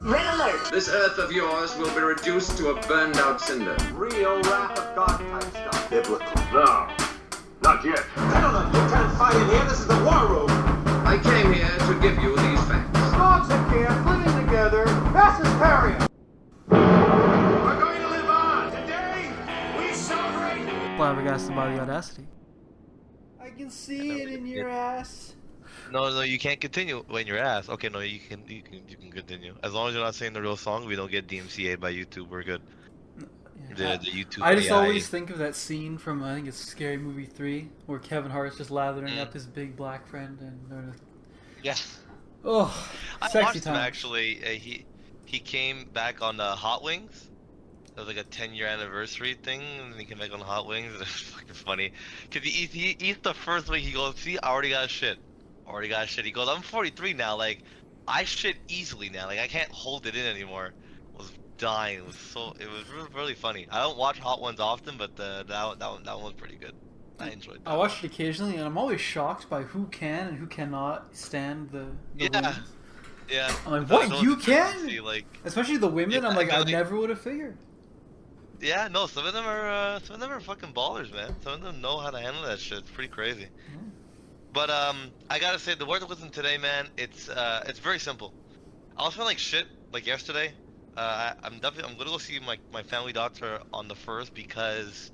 Red alert! This Earth of yours will be reduced to a burned-out cinder. Real wrath of God type stuff. Biblical. No, not yet. Gentlemen, you can't fight in here. This is the war room. I came here to give you these facts. Dogs and cats living together. Mass hysteria. We're going to live on. Today, we celebrate. Flabbergasted by the audacity. I can see it in your ass. No, you can't continue in your ass. Okay, no, you can continue. As long as you're not saying the real song, we don't get DMCA by YouTube. We're good. Yeah. The YouTube. I just AI. always think of that scene from I think it's Scary Movie 3 where Kevin Hart's just lathering up his big black friend and they're just, Yeah. oh, I sexy watched him time. actually. He came back on Hot Wings. It was like a 10-year anniversary thing, and he came back on Hot Wings. And it was fucking funny. Cause he eats the first week. He goes, "See, I already got shit. Already got shit." He goes, "I'm 43 now. Like, I shit easily now. Like, I can't hold it in anymore." I was dying. It was really funny. I don't watch Hot Ones often, but that one was pretty good. I enjoyed that. I watch it occasionally, and I'm always shocked by who can and who cannot stand the Yeah. women. Yeah. I'm like, what, you can? See, like, Especially the women. Yeah, I'm like, I really. never would have figured. yeah, no, some of them are fucking ballers, man. Some of them know how to handle that shit. It's pretty crazy. But I gotta say, the word of wisdom today, man, it's very simple. I was feeling like shit like yesterday. I'm gonna go see my family doctor on the 1st because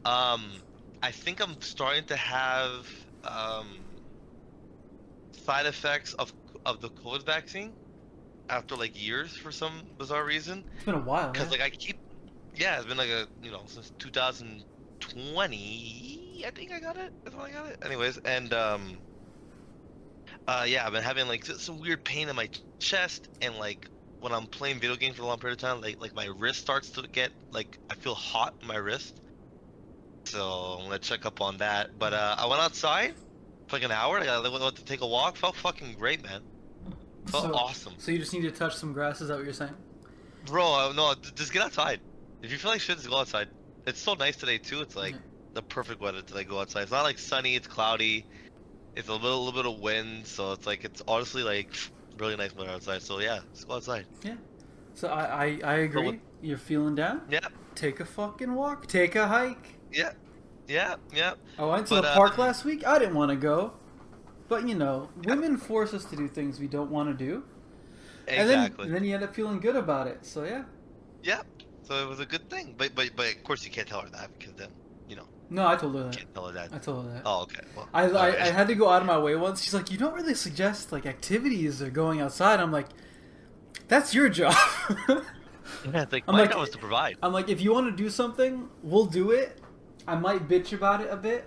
I think I'm starting to have side effects of the COVID vaccine after like years for some bizarre reason. It's been a while. Because Yeah. like it's been like since 2020. I think I got it. That's when I got it. Anyways, and I've been having like some weird pain in my chest, and like when I'm playing video games for a long period of time, like my wrist starts to get like I feel hot in my wrist. So I'm gonna check up on that. But I went outside for like an hour. I went to take a walk. Felt fucking great, man. Felt awesome. So you just need to touch some grass. Is that what you're saying? Bro, no, just get outside. If you feel like shit, just go outside. It's so nice today too. It's like the perfect weather to like go outside. It's not like sunny. It's cloudy. It's a little bit of wind, so it's like it's honestly like really nice weather outside. So yeah, just go outside. Yeah. So I agree. You're feeling down? Yeah. Take a fucking walk. Take a hike. Yeah. I went to the park last week. I didn't want to go, but women force us to do things we don't want to do. Exactly. And then you end up feeling good about it. So yeah. Yeah. So it was a good thing, but of course you can't tell her that because then No, I told her that. can't tell her that. I told her that. Oh, okay. Well, I alright. had to go out of my way once. She's like, you don't really suggest like activities or going outside. I'm like, that's your job. Yeah, it's like I'm my like- job was to provide. I'm like, if you want to do something, we'll do it. I might bitch about it a bit,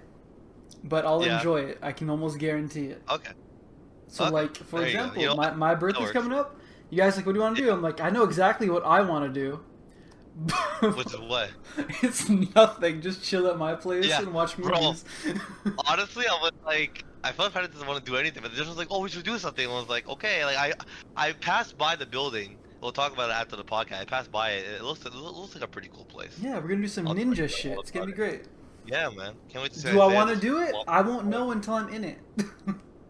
but I'll Yeah. enjoy it. I can almost guarantee it. Okay. So Okay. like, for There you go. example, my birthday's works. coming up. You guys like, what do you want to do? I'm like, I know exactly what I want to do. Which is what? It's nothing. Just chill at my place Yeah, and watch bro. movies. Honestly, I was like, I felt like I didn't want to do anything, but they just was like, oh, we should do something. And I was like, okay. Like I passed by the building. We'll talk about it after the podcast. I passed by it. It looks like a pretty cool place. Yeah, we're gonna do some I'll talk ninja about shit. all It's gonna be about great. Yeah, man. Can't wait to see. Do I Isaiah want to just do it? walk- I won't know until I'm in it.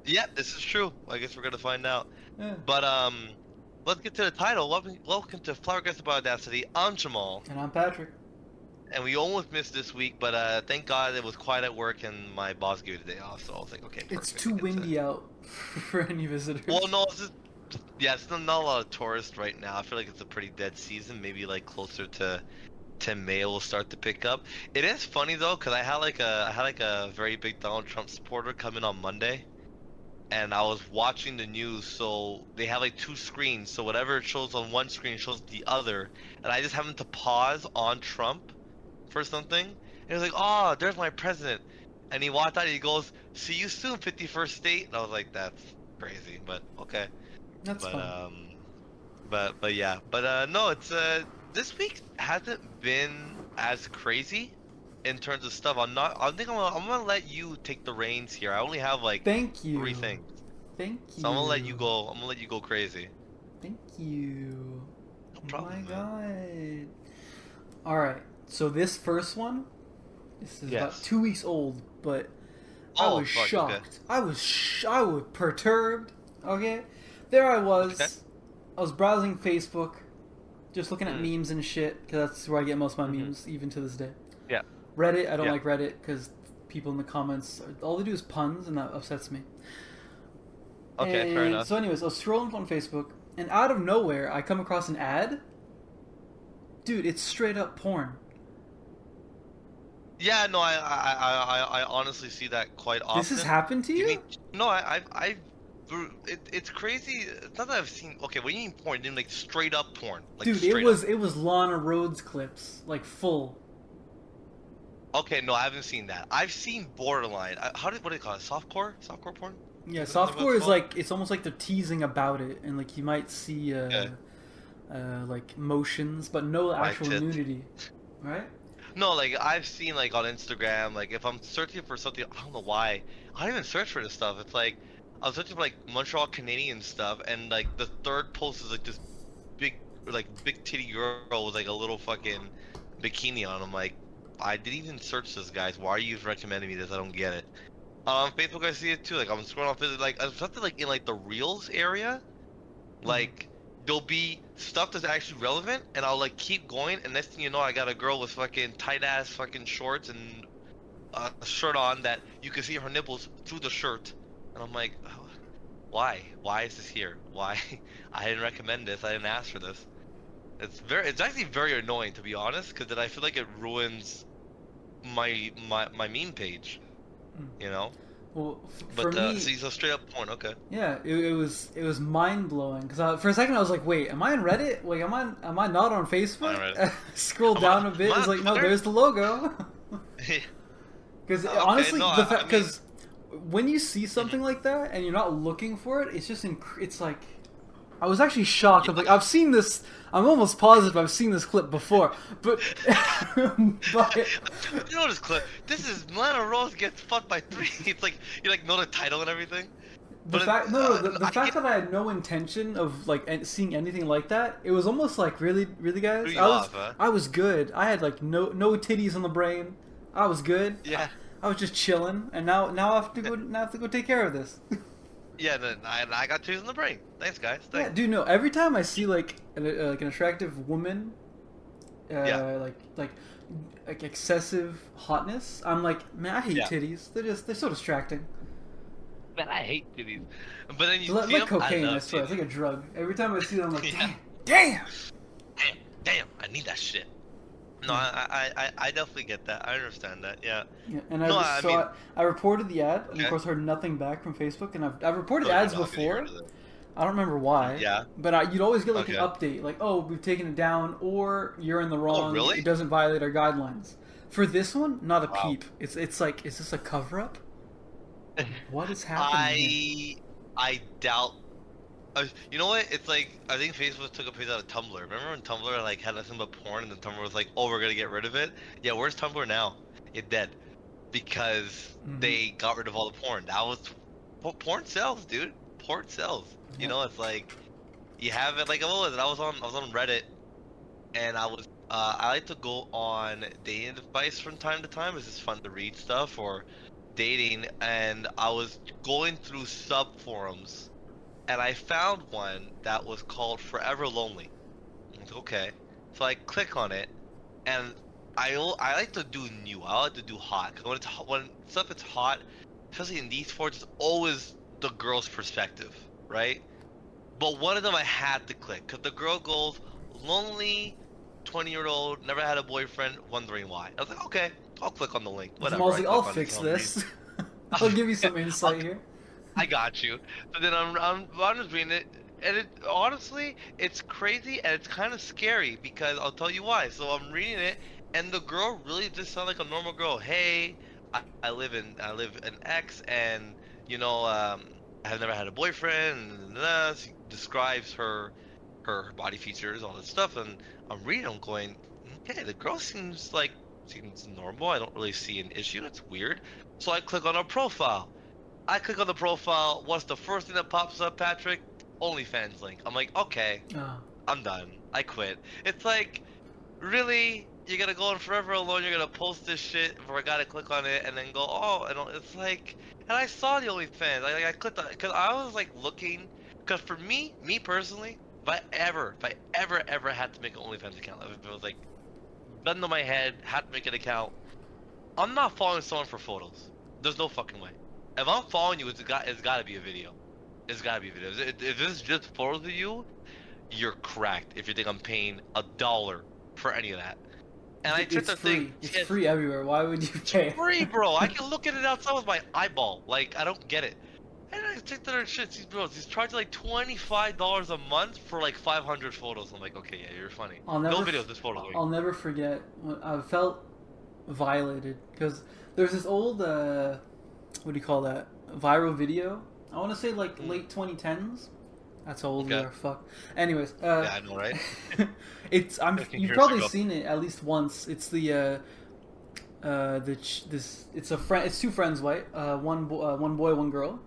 Yeah, this is true. I guess we're gonna find out. Yeah. But let's get to the title. Welcome to Flabbergasted by Audacity. I'm Jamal, And I'm Patrick. and we almost missed this week, but thank God it was quiet at work and my boss gave me the day off. So I was like, okay. It's perfect. too I get to- windy out for any visitors. Well, no, it's not a lot of tourists right now. I feel like it's a pretty dead season. Maybe like closer to May will start to pick up. It is funny though, cause I had like a very big Donald Trump supporter come in on Monday, and I was watching the news. So they have like 2 screens. So whatever it shows on one screen shows the other, and I just happened to pause on Trump for something. And he was like, "Oh, there's my president," and he walked out. And he goes, "See you soon, 51st state." And I was like, "That's crazy," but okay. That's But fun. no, it's this week hasn't been as crazy in terms of stuff. I'm gonna let you take the reins here. I only have like Thank you. 3 things, Thank you. so I'm gonna let you go. I'm gonna let you go crazy. Thank you. No problem, Oh my man. god. Alright, so this first one, this is about Yes. 2 weeks old, but I Oh, was fuck, shocked. okay. I was perturbed, okay? There I was, Okay. I was browsing Facebook, just looking at memes and shit, because that's where I get most of my memes, even to this day. Yeah. Reddit, I don't like Reddit, because people in the comments, all they do is puns, and that upsets me. Okay, fair enough. So anyways, I was scrolling on Facebook, and out of nowhere, I come across an ad. Dude, it's straight up porn. Yeah, no, I honestly see that quite often. This has happened to you? No, it's crazy. It's not that I've seen. Okay, when you mean porn, you mean like straight up porn. Like dude, it was Lana Rhoades clips, like full. Okay, no, I haven't seen that. I've seen borderline. What do they call it? Softcore? Softcore porn? Yeah, softcore is like, it's almost like they're teasing about it, and like you might see like motions, but no actual nudity, right? No, like I've seen like on Instagram, like if I'm searching for something, I don't know why. I don't even search for this stuff. It's like I was searching for like Montreal Canadian stuff, and like the third post is like this big titty girl with like a little fucking bikini on. I'm like, I didn't even search this, guys. Why are you recommending me this? I don't get it. On Facebook, I see it too. Like I'm scrolling on Facebook, like something like in like the Reels area, like there'll be stuff that's actually relevant, and I'll like keep going, and next thing you know, I got a girl with fucking tight ass fucking shorts and a shirt on that you can see her nipples through the shirt, and I'm like, oh, why? Why is this here? Why? I didn't recommend this. I didn't ask for this. It's actually very annoying, to be honest, because then I feel like it ruins my meme page. You know. Well, but for me, so straight up porn, okay. Yeah, it was mind blowing because for a second I was like, wait, am I on Reddit? Wait, am I not on Facebook? Scroll down a bit, it's like, no, there's the logo. Because honestly, no, the fact because when you see something like that and you're not looking for it, it's just it's like. I was actually shocked. I'm like, I've seen this. I'm almost positive I've seen this clip before, but you know this clip. This is Lana Rhoades gets fucked by 3. It's like you like know the title and everything. The fact that I had no intention of like seeing anything like that, it was almost like really guys. I was good. I had like no titties on the brain. I was good. Yeah. I was just chilling, and now I have to go take care of this. Yeah, then I got titties in the brain. Thanks, guys. Thanks. Yeah, dude. No, every time I see like an attractive woman, like excessive hotness, I'm like, man, I hate titties. They're so distracting. Man, I hate titties. But then you see like them, cocaine. I swear, it's like a drug. Every time I see them, I'm like, damn, I need that shit. No, I definitely get that. I understand that. Yeah. And I reported the ad, and of course heard nothing back from Facebook. And I've reported ads before. I don't remember why. Yeah. But you'd always get like an update, like, oh, we've taken it down, or you're in the wrong. Oh, really? It doesn't violate our guidelines. For this one, not a peep. It's like, is this a cover up? What is happening? I doubt. You know what? It's like I think Facebook took a page out of Tumblr. Remember when Tumblr like had nothing but porn, and then Tumblr was like, "Oh, we're gonna get rid of it." Yeah, where's Tumblr now? It's dead because they got rid of all the porn. That was porn sells, dude. Porn sells. You know, it's like you have it. Like what was it? I was on Reddit, and I like to go on dating advice from time to time. It's just fun to read stuff or dating, and I was going through sub forums. And I found one that was called Forever Lonely. Okay, so I click on it, and I like to do new. I like to do hot because when stuff is hot, especially in these forums, it's always the girl's perspective, right? But one of them I had to click because the girl goes lonely, 20-year-old, never had a boyfriend, wondering why. I was like, okay, I'll click on the link. Whatever. I'll fix this. I'll give you some insight here. I got you. So then I'm just reading it, and it honestly, it's crazy and it's kind of scary because I'll tell you why. So I'm reading it, and the girl really just sounds like a normal girl. Hey, I live in X, and you know, I've never had a boyfriend. And she describes her body features, all this stuff, and I'm reading. I'm going, okay, the girl seems normal. I don't really see an issue. It's weird. So I click on her profile. I click on the profile. What's the first thing that pops up, Patrick? OnlyFans link. I'm like, okay, I'm done. I quit. It's like, really? You're gonna go on Forever Alone? You're gonna post this shit where I gotta click on it and then go, oh, and it's like, and I saw the OnlyFans. I clicked on it because I was like looking, because for me personally, if I ever had to make an OnlyFans account, if it was like, gun to my head, had to make an account, I'm not following someone for photos. There's no fucking way. If I'm following you, it's gotta be a video. It's gotta be a video. If this is just photos of you, you're cracked. If you think I'm paying $1 for any of that. And I checked the thing. It's free everywhere. Why would you pay? Free, bro. I can look at it outside with my eyeball. Like, I don't get it. And I checked other shit. He's charging like $25 a month for like 500 photos. I'm like, okay, yeah, you're funny. No videos, just photos. I'll never forget when I felt violated because there's this old what do you call that? Viral video. I want to say like late 2010s. That's how old we are. Fuck. Anyways. Yeah, I know, right? You've probably seen it at least once. It's it's two friends, right? One boy, one girl.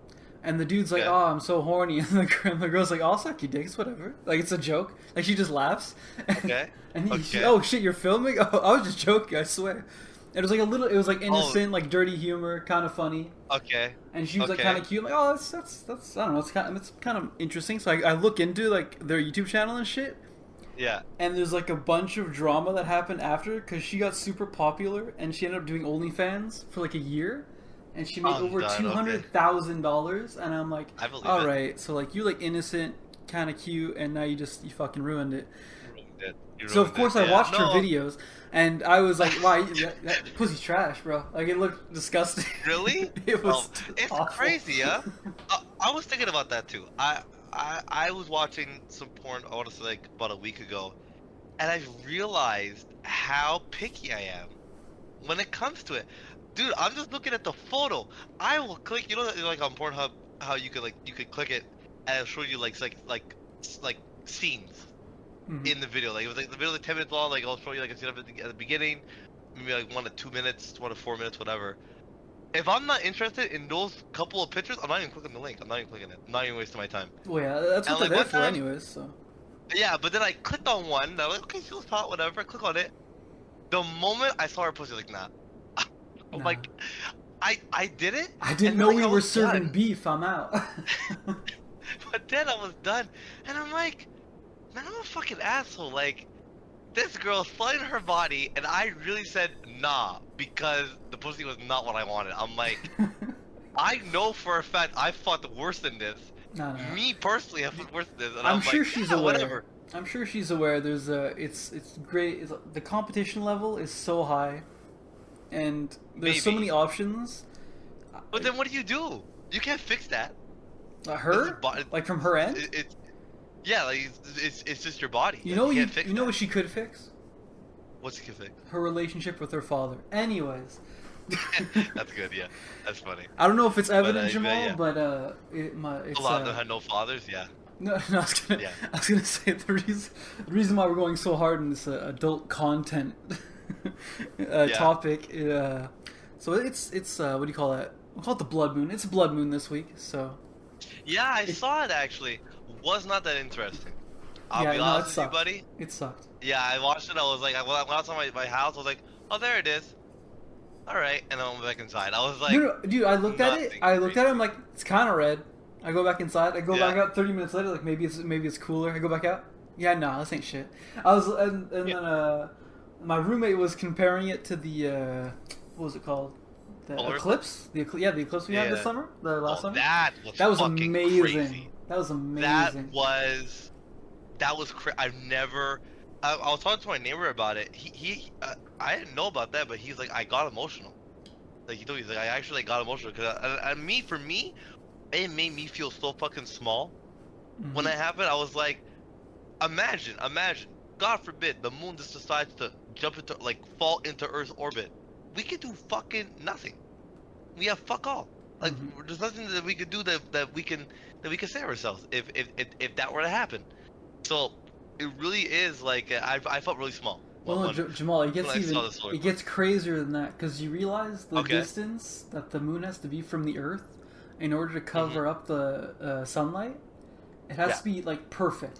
And the dude's like, "Oh, I'm so horny," and the girl's like, "I'll suck your dicks, whatever." Like it's a joke. Like she just laughs. Okay. And oh shit, you're filming? Oh, I was just joking. I swear. It was like it was like innocent, like dirty humor, kind of funny. Okay. And she was like kind of cute. I'm like, oh, that's I don't know. It's kind of interesting. So I look into like their YouTube channel and shit. Yeah. And there's like a bunch of drama that happened after because she got super popular and she ended up doing OnlyFans for like a year. And she made over $200,000, and I'm like, all right, so like you like innocent, kind of cute, and now you fucking ruined it. So of course I watched her videos, and I was like, wow, that pussy's trash, bro. Like it looked disgusting. Really? It was it's awful. crazy, huh? I was thinking about that too. I was watching some porn, I want to say like about a week ago, and I realized how picky I am when it comes to it. Dude, I'm just looking at the photo. I will click, you know, like on Pornhub, how you could click it and it'll show you like scenes in the video. Like it was like the video like 10 minutes long. Like I'll show you like a scene of it at the beginning, maybe like 1 to 2 minutes, 1 to 4 minutes, whatever. If I'm not interested in those couple of pictures, I'm not even clicking the link. I'm not even clicking it. I'm not even wasting my time. Well, yeah, that's what they're there for, anyways. So. Yeah, but then I clicked on one. And I'm like, okay, she was hot, whatever. I click on it. The moment I saw her pussy, like, nah. I'm like, I did it. I didn't know we were serving beef. I'm out. But then I was done, and I'm like, man, I'm a fucking asshole. Like, this girl's flooding her body, and I really said nah because the pussy was not what I wanted. I'm like, I know for a fact I fucked worse than this. No. Me personally, I fucked worse than this. And I'm sure she's aware. Whatever. I'm sure she's aware. There's it's great. The competition level is so high. And there's so many options. But then what do? You can't fix that. Her? Like from her end? Yeah, like it's just your body. You know what she could fix? What's she could fix? Her relationship with her father. Anyways. That's good, yeah. That's funny. I don't know if it's evident, Jamal, but it's a lot of them had no fathers, yeah. No, I was gonna say the reason why we're going so hard in this adult content topic. So it's what do you call that? We'll call it the blood moon. It's a blood moon this week, so. Yeah, I saw it actually. Was not that interesting. I'll be honest with you, buddy. It sucked. Yeah, I watched it. I was like, when I was on my house, I was like, oh, there it is. All right, and then I went back inside. I was like, no, dude, I looked at it. I'm like, it's kind of red. I go back inside. I go back out 30 minutes later. Like maybe it's cooler. I go back out. Yeah, no, this ain't shit. I was then my roommate was comparing it to the what was it called? The eclipse? The eclipse we had this summer, the last summer. That was amazing. Crazy. That was amazing. That was I've never. I was talking to my neighbor about it. I didn't know about that, but he's like, I got emotional. Like he told me, he's like, I actually got emotional because for me, it made me feel so fucking small. Mm-hmm. When that happened, I was like, imagine, God forbid, the moon just decides to jump into, fall into Earth's orbit. We could do fucking nothing. We have fuck all. Like, there's nothing that we could do that we can save ourselves if that were to happen. So, it really is like I felt really small. Well, Jamal, it gets crazier than that because you realize the distance that the moon has to be from the Earth in order to cover up the sunlight. It has to be perfect.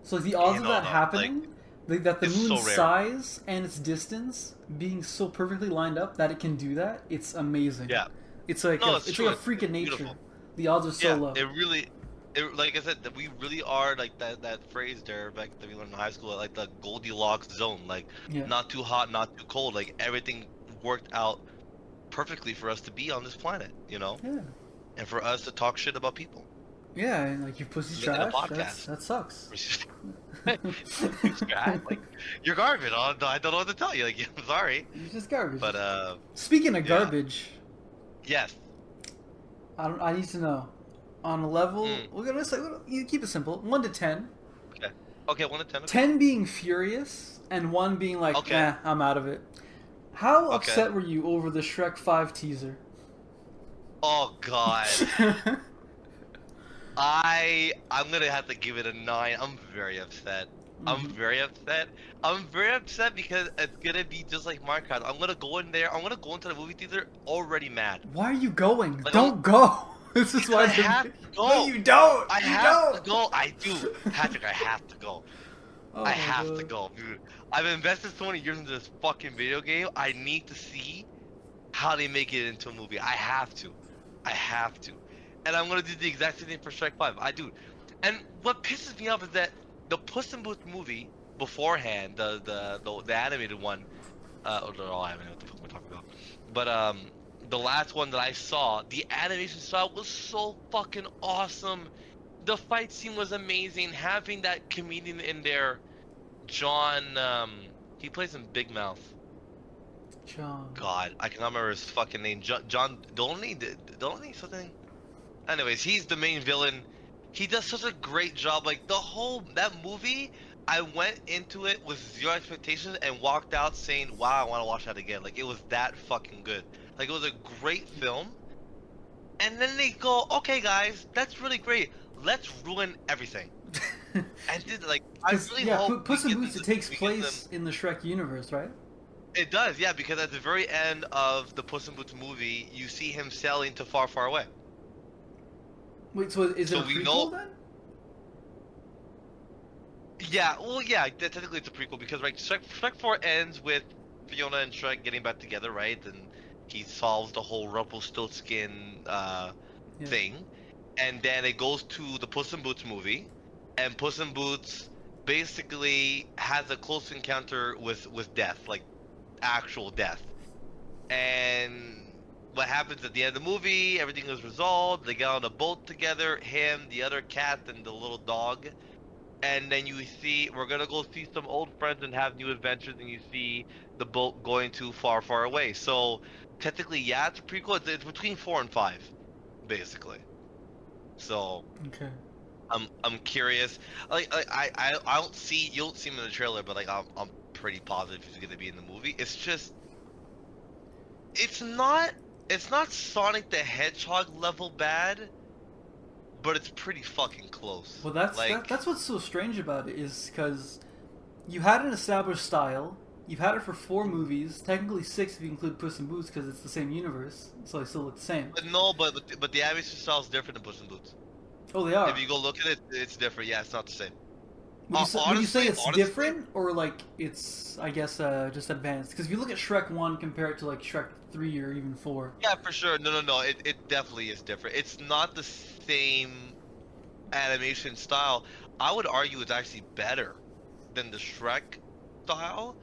So the odds of that happening, that the moon's size and its distance being so perfectly lined up that it can do that, it's amazing. Yeah, it's like a freak of nature. Beautiful. The odds are so low. like I said, that we really are like that phrase there back that we learned in high school, like the Goldilocks zone, like Yeah. not too hot, not too cold, like everything worked out perfectly for us to be on this planet, you know, Yeah. and for us to talk shit about people. Yeah, and like your pussy's Making a trash. podcast. That sucks. It's trash. Like, you're garbage. I don't know what to tell you. Like, I'm sorry, You're just garbage. but Speaking of yeah. garbage, yes. I need to know. On a level, Mm. we're gonna say you keep it simple. 1 to 10. Okay, 1 to 10. Okay. 10 being furious, and 1 being like, Okay. I'm out of it. How Okay. upset were you over the Shrek 5 teaser? Oh God. I'm gonna have to give it a 9. I'm very upset. I'm very upset. I'm very upset because it's gonna be just like Minecraft. I'm gonna go in there. I'm gonna go into the movie theater already mad. Why are you going? Like, Don't go. This is why I have to go. No, you don't. I You have don't. to go. I do, Patrick. I have to go. Oh I my have to God. go, dude. I've invested so many years into this fucking video game. I need to see how they make it into a movie. I have to. I have to. And I'm gonna do the exact same thing for Shrek 5. I do. And what pisses me off is that the Puss in Boots movie beforehand, the animated one, oh, they're all animated. What the fuck am I talking about? But the last one that I saw, the animation style was so fucking awesome. The fight scene was amazing. Having that comedian in there, John, he plays in Big Mouth. John. God, I cannot remember his fucking name. John Dolney, something. Anyways, he's the main villain. He does such a great job. Like that movie, I went into it with zero expectations and walked out saying, "Wow, I want to watch that again." Like it was that fucking good. Like it was a great film. And then they go, "Okay, guys, that's really great. Let's ruin everything." And did like I really hope Puss we in get Boots. them It to- takes we get them- place in the Shrek universe, right? It does, yeah, because at the very end of the Puss in Boots movie, you see him sailing to Far, Far Away. Wait, so is it So a we prequel know- then? Yeah, well, yeah, technically it's a prequel because right, Shrek 4 ends with Fiona and Shrek getting back together, right? And he solves the whole Rumpelstiltskin Yeah. thing, and then it goes to the Puss in Boots movie, and Puss in Boots basically has a close encounter with death, like actual death. And what happens at the end of the movie? Everything is resolved. They get on a boat together. Him, the other cat, and the little dog. And then you see, we're gonna go see some old friends and have new adventures, and you see the boat going too far, far away. So technically, yeah, it's a prequel. It's between 4 and 5, basically. So Okay. I'm curious. I don't see, you don't see him in the trailer, but like I'm pretty positive he's gonna be in the movie. It's just, it's not Sonic the Hedgehog level bad, but it's pretty fucking close. Well, that's what's so strange about it is because you had an established style. You've had it for 4 movies, technically 6 if you include Puss in Boots because it's the same universe, so they still look the same. But no, but the animation style is different than Puss in Boots. Oh, they are. If you go look at it, it's different. Yeah, it's not the same. Would you say honestly- it's different or like it's I guess just advanced? Because if you look at Shrek 1 compared to like Shrek 3 or even 4. Yeah, for sure. No. It definitely is different. It's not the same animation style. I would argue it's actually better than the Shrek style,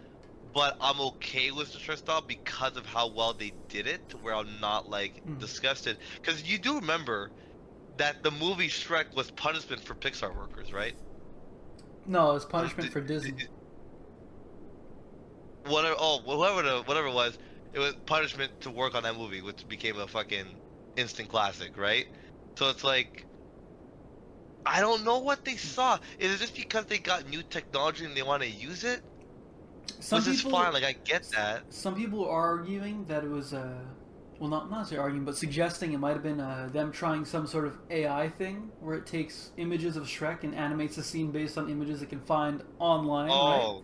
but I'm okay with the Shrek style because of how well they did it, to where I'm not like disgusted. Because you do remember that the movie Shrek was punishment for Pixar workers, right? No, it's punishment for Disney. Whatever it was, it was punishment to work on that movie, which became a fucking instant classic, right? So it's like, I don't know what they saw. Is it just because they got new technology and they want to use it? Which is fine, like I get that. Some people are arguing that it was well, not necessarily arguing, but suggesting it might have been them trying some sort of AI thing where it takes images of Shrek and animates a scene based on images it can find online, right?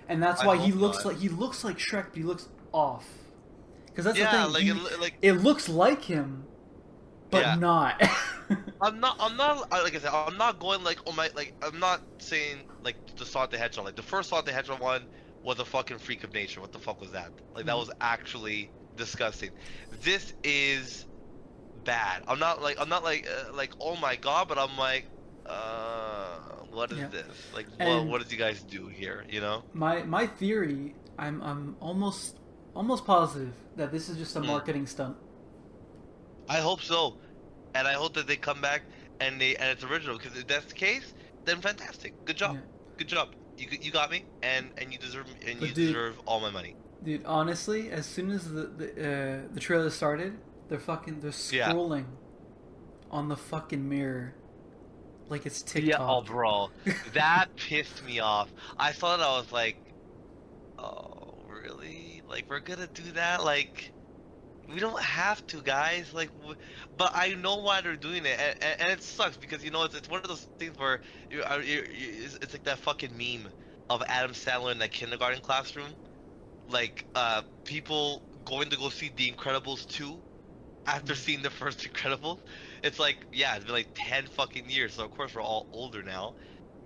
And that's why he looks like Shrek, but he looks off. Because that's the thing. It looks like him, but not. I'm not like I said, I'm not going like, oh my, like I'm not saying like the Sonic the Hedgehog. Like the first Sonic the Hedgehog one was a fucking freak of nature. What the fuck was that? Like that was actually disgusting. This is bad. I'm not like oh my god, but I'm like, what is Yeah. this? Like, And- what did you guys do here? You know? My theory, I'm almost positive that this is just a marketing stunt. I hope so, and I hope that they come back and it's original. Because if that's the case, then fantastic. Good job. Yeah. Good job. You got me, and you deserve But dude- deserve all my money. Dude, honestly, as soon as the trailer started, they're Yeah. scrolling on the fucking mirror like it's TikTok. Yeah, oh, bro, that pissed me off. I saw that, I was like, oh, really? Like, we're gonna do that? Like, we don't have to, guys. Like, but I know why they're doing it, and it sucks because it's one of those things where it's like that fucking meme of Adam Sandler in that kindergarten classroom, like people going to go see The Incredibles 2 after seeing the first Incredibles. It's like, yeah, it's been like 10 fucking years, so of course we're all older now.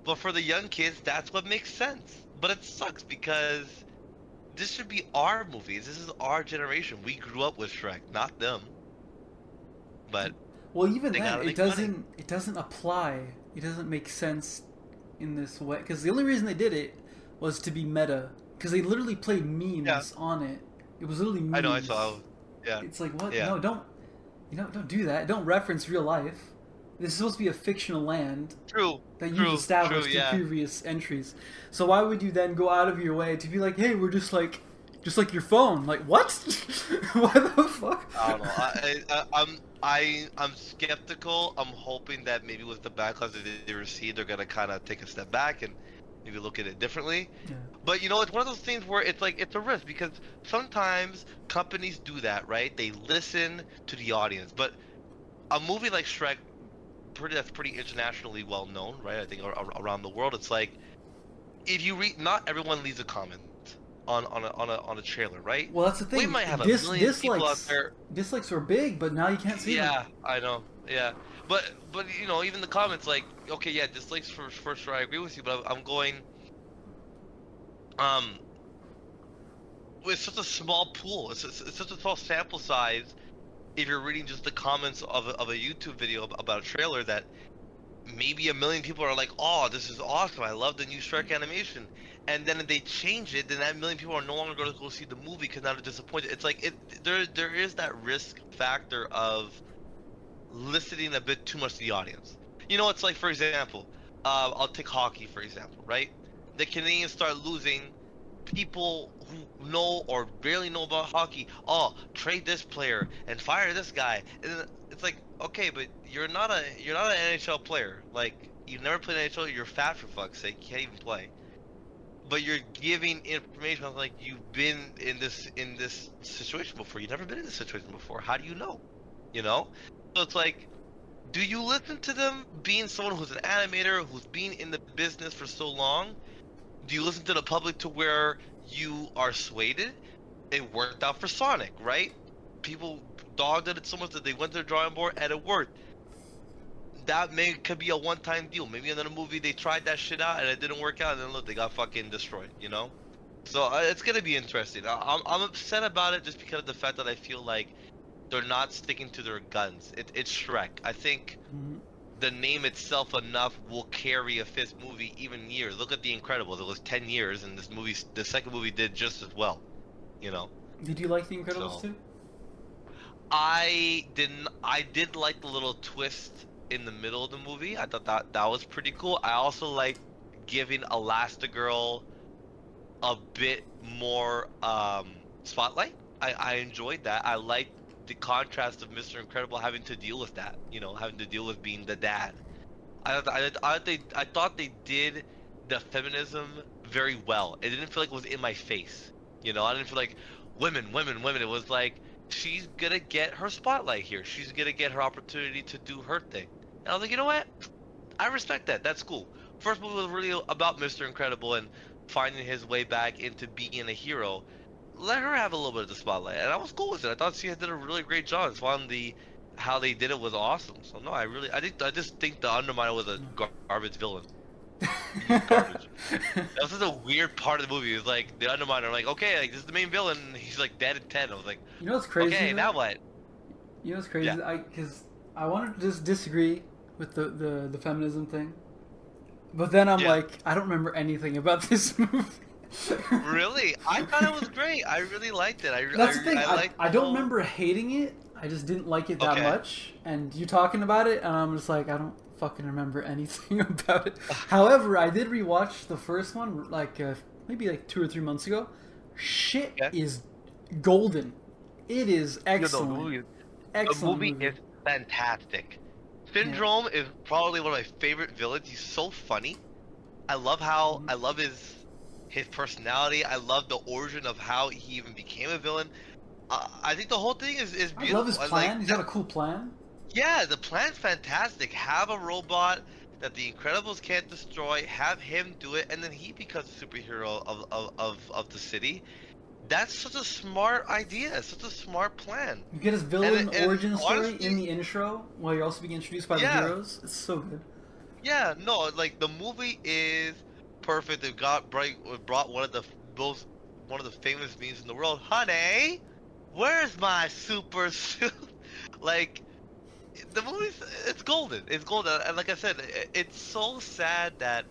But for the young kids, that's what makes sense. But it sucks because this should be our movies. This is our generation. We grew up with Shrek, not them. But Well, even They then, gotta it make money. doesn't apply. It doesn't make sense in this way because the only reason they did it was to be meta. Because they literally played memes Yeah. on it. It was literally memes. I know, I saw. Yeah. It's like what? Yeah. No, don't do that. Don't reference real life. This is supposed to be a fictional land True. that True, you've established true, yeah. in previous entries. So why would you then go out of your way to be like, hey, we're just like your phone? Like what? What the fuck? I don't know. I'm skeptical. I'm hoping that maybe with the backlash that they received, they're gonna kind of take a step back and maybe look at it differently. Yeah. But it's one of those things where it's like it's a risk because sometimes companies do that, right? They listen to the audience. But a movie like Shrek, that's pretty internationally well known, right? I think around the world, it's like if you read, not everyone leaves a comment on a trailer, right? Well, that's the thing. We might have a million people out there. Dislikes were big, but now you can't see them. Yeah, I know. Yeah, but even the comments like, okay, yeah, dislikes for sure. I agree with you, but I'm going. With such a small pool, it's such a small sample size. If you're reading just the comments of a YouTube video about a trailer, that maybe a million people are like, oh, this is awesome, I love the new Shrek animation, and then if they change it, then that million people are no longer going to go see the movie because now they're disappointed. It's like there is that risk factor of listening a bit too much to the audience. It's like, for example, I'll take hockey for example, right? The Canadians start losing. People who know or barely know about hockey, oh, trade this player and fire this guy, and then it's like, okay, but you're not an NHL player. Like, you've never played NHL. You're fat, for fuck's sake. You can't even play. But you're giving information like you've been in this situation before. You've never been in this situation before. How do you know? So it's like, do you listen to them being someone who's an animator, who's been in the business for so long? Do you listen to the public to where you are swayed? It worked out for Sonic, right? People dogged at it so much that they went to the drawing board and it worked. That could be a one-time deal. Maybe in another movie they tried that shit out and it didn't work out, and then look, they got fucking destroyed, So it's gonna be interesting. I'm upset about it just because of the fact that I feel like they're not sticking to their guns. It's Shrek. I think the name itself enough will carry a fifth movie even years. Look at The Incredibles. It was 10 years, and the second movie did just as well. Did you like The Incredibles too? I did like the little twist in the middle of the movie. I thought that was pretty cool. I also like giving Elastigirl a bit more spotlight. I enjoyed that. I liked the contrast of Mr. Incredible having to deal with that, having to deal with being the dad. I thought they did the feminism very well. It didn't feel like it was in my face, I didn't feel like women. It was like, she's gonna get her spotlight here. She's gonna get her opportunity to do her thing. And I was like, you know what? I respect that. That's cool. First movie was really about Mr. Incredible and finding his way back into being a hero. Let her have a little bit of the spotlight, and I was cool with it. I thought she did a really great job. How they did it was awesome. So no, I just think the Underminer was a garbage villain. Garbage. That was such a weird part of the movie. It was like the Underminer, I'm like, okay, like, this is the main villain. He's like dead in 10. I was like, what's crazy? okay, now what? What's crazy? Yeah. Because I wanted to just disagree with the feminism thing. But then I'm like, I don't remember anything about this movie. Really? I thought it was great. I really liked it. That's the thing. I don't whole... remember hating it. I just didn't like it that Okay. much. And you talking about it, and I'm just like, I don't fucking remember anything about it. However, I did rewatch the first one maybe like 2 or 3 months ago. Shit is golden. It is excellent. The movie is fantastic. Syndrome is probably one of my favorite villains. He's so funny. I love how I love his personality. I love the origin of how he even became a villain. I think the whole thing is beautiful. I love his plan. He's got a cool plan. Yeah, the plan's fantastic. Have a robot that the Incredibles can't destroy. Have him do it, and then he becomes a superhero of the city. That's such a smart idea. Such a smart plan. You get his villain origin story honestly, in the intro, while you're also being introduced by the heroes. It's so good. Yeah, no, like the movie is perfect. They've brought one of the famous memes in the world. Honey, where's my super suit? Like, the movie's it's golden. It's golden, and like I said, it's so sad that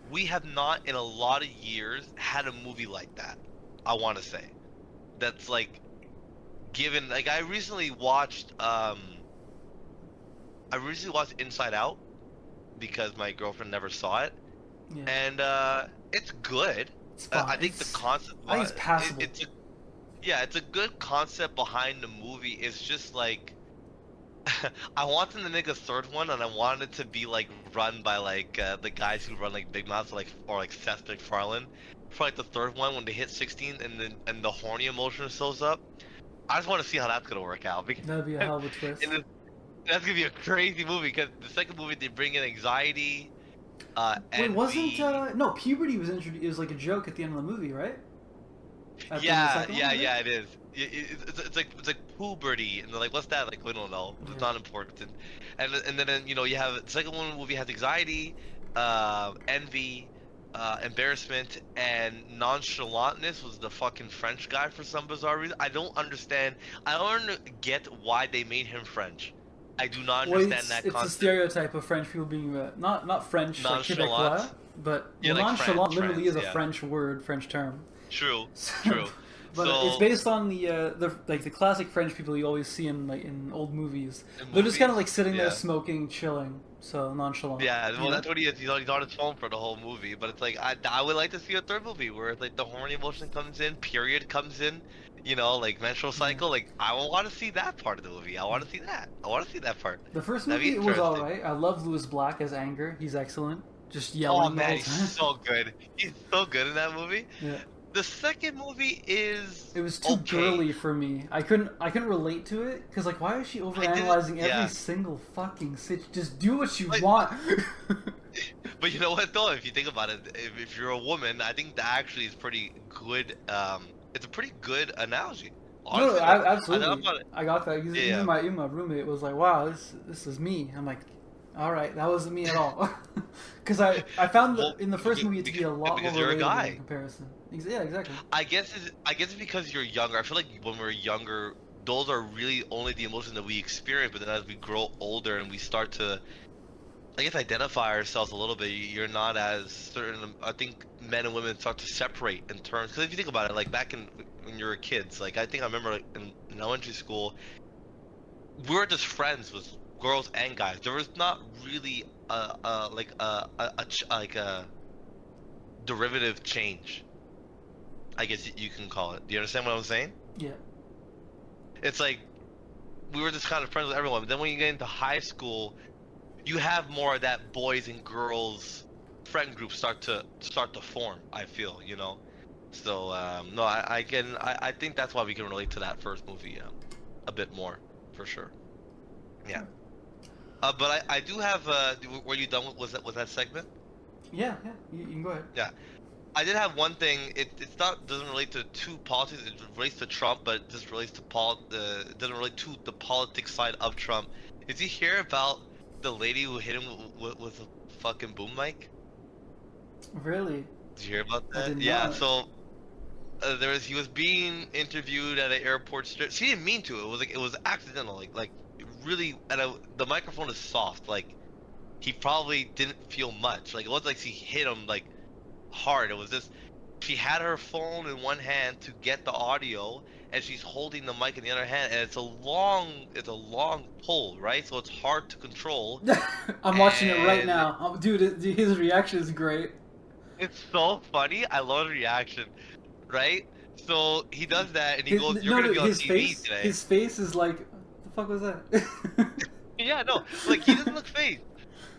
we have not in a lot of years had a movie like that. I want to say that's like given like I recently watched Inside Out because my girlfriend never saw it, and it's good. It's I think the concept I think it's passable. It's a good concept behind the movie. It's just like I want them to make a third one, and I want it to be like run by like the guys who run like Big Mouth, or like Seth MacFarlane. For like the third one, when they hit 16 and the horny emotion shows up, I just want to see how that's gonna work out. Because that'd be a hell of a twist. That's gonna be a crazy movie because the second movie they bring in anxiety. Wait, no, puberty was introduced. It was like a joke at the end of the movie, right? Yeah, it is. It's like puberty, and they're like, what's that? Like, we don't know. It's not important. And then you have the second one movie has anxiety, envy. Embarrassment and nonchalantness was the fucking French guy for some bizarre reason. I don't understand. I don't get why they made him French. I do not understand that concept. It's a stereotype of French people being not French, like Quebecois, but like nonchalant French, literally is a French word, French term. True. But it's based on the classic French people you always see in old movies. They're just kind of like sitting there smoking, chilling. So nonchalant. Yeah, well, that's what he is. He's on his phone for the whole movie. But it's like I would like to see a third movie where it's like the horny emotion comes in, period comes in, like menstrual cycle. Like I want to see that part of the movie. I want to see that. I want to see that part. The first movie was alright. I love Louis Black as Anger. He's excellent. Just yelling. Oh man, he's so good. He's so good in that movie. Yeah. The second movie it was too girly for me. I couldn't relate to it because like why is she overanalyzing every single fucking situation? Just do what you want. But you know what though? If you think about it, if you're a woman, I think that actually is pretty good. It's a pretty good analogy. Honestly, no, absolutely. I got that. Even my roommate was like, "Wow, this is me." I'm like, all right, that wasn't me at all. Because I found in the first movie it to be a lot more relatable in comparison. Yeah, exactly. I guess it's because you're younger. I feel like when we're younger, those are really only the emotions that we experience. But then as we grow older and we start to, I guess, identify ourselves a little bit, you're not as certain. I think men and women start to separate in terms. Because if you think about it, like back when you were kids, like I think I remember like, in elementary school, we were just friends with girls and guys. There was not really a derivative change, I guess you can call it. Do you understand what I'm saying? Yeah. It's like we were just kind of friends with everyone, but then when you get into high school, you have more of that boys and girls friend group start to form. I feel, So no, I think that's why we can relate to that first movie a bit more, for sure. Yeah. But I do have. Were you done with that segment? Yeah. You can go ahead. Yeah, I did have one thing. It's not doesn't relate to politics. It relates to Trump, but it just relates to it doesn't relate to the politics side of Trump. Did you hear about the lady who hit him with a fucking boom mic? Really? Did you hear about that? I did Yeah. not. So he was being interviewed at an airport strip. She didn't mean to. It was accidental. Like really, the microphone is soft. Like, he probably didn't feel much. Like, it wasn't like she hit him like hard. It was just she had her phone in one hand to get the audio, and she's holding the mic in the other hand, and it's a long pull, right? So it's hard to control. I'm watching it right now. Dude, his reaction is great. It's so funny. I love the reaction, right? So he does that, and he goes, "You're gonna be on TV today." His face is like, "The fuck was that?" Yeah, no, like he doesn't look fazed.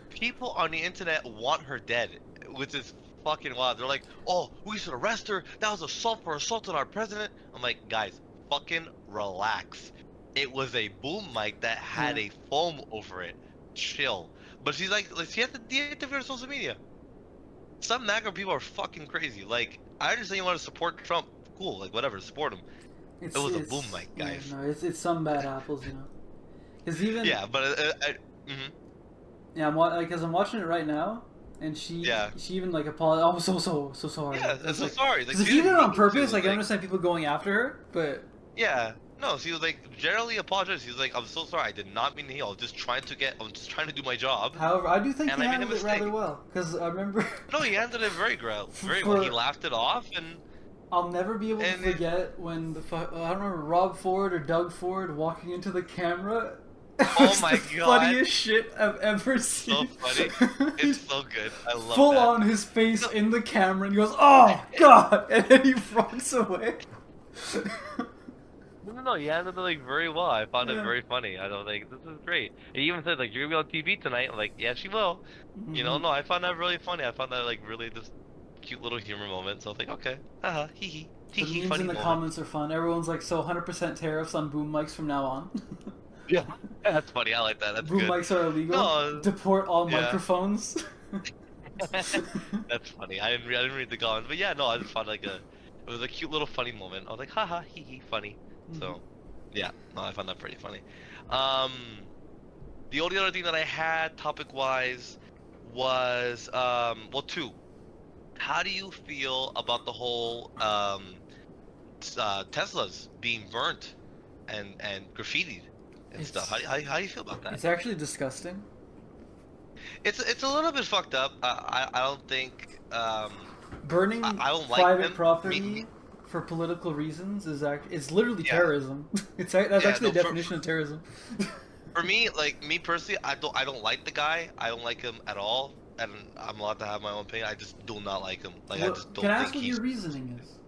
People on the internet want her dead, which is fucking wild. They're like, "Oh, we should arrest her. That was assault for assaulting our president." I'm like, guys, fucking relax. It was a boom mic that had a foam over it. Chill. But she's like she has to deactivate her social media. Some MAGA people are fucking crazy. Like, I understand you want to support Trump. Cool, like whatever, support him. It was a boom mic, guys. Yeah, no, it's some bad apples, you know. Cause even but yeah, I'm watching it right now, and she even like apologized. Oh, so sorry. Yeah, I'm so sorry. Like, if she did it on purpose, like I understand people going after her, but yeah, no, she was like generally apologized. She was like, "I'm so sorry. I did not mean to heal. I was just trying to do my job." However, I do think he handled it rather well, because I remember. No, he handled it very well. He laughed it off, and I'll never be able to forget when I don't remember Rob Ford or Doug Ford walking into the camera. Oh my the god! Funniest shit I've ever seen. So funny. It's so good. I love that. Full on his face in the camera, and he goes, "Oh god!" and then he walks away. No, he handled it like very well. I found it very funny. I was like, this is great. He even said like, "You're gonna be on TV tonight." I'm like, "Yeah, she will." You know, no, I found that really funny. I found that like really just cute little humor moment. So I was like, okay, haha, hee hee, The memes funny in the moment. comments are fun. Everyone's like, "So 100% tariffs on boom mics from now on." Yeah, that's funny. I like that. That's boom good. mics are illegal. No, Deport all microphones. That's funny. I didn't read the comments, but yeah, no, I just found like it was a cute little funny moment. I was like, haha, hee hee, funny. So, yeah, no, I found that pretty funny. The only other thing that I had topic-wise was, well, two. How do you feel about the whole Teslas being burnt and graffitied and stuff? How do you feel about that? It's actually disgusting. It's a little bit fucked up. I don't think burning I don't like private them. property for political reasons is it's literally terrorism. That's actually the definition of terrorism. For me, like me personally, I don't like the guy. I don't like him at all, and I'm allowed to have my own opinion. I just do not like him. Like I just don't. Can I ask what your reasoning is?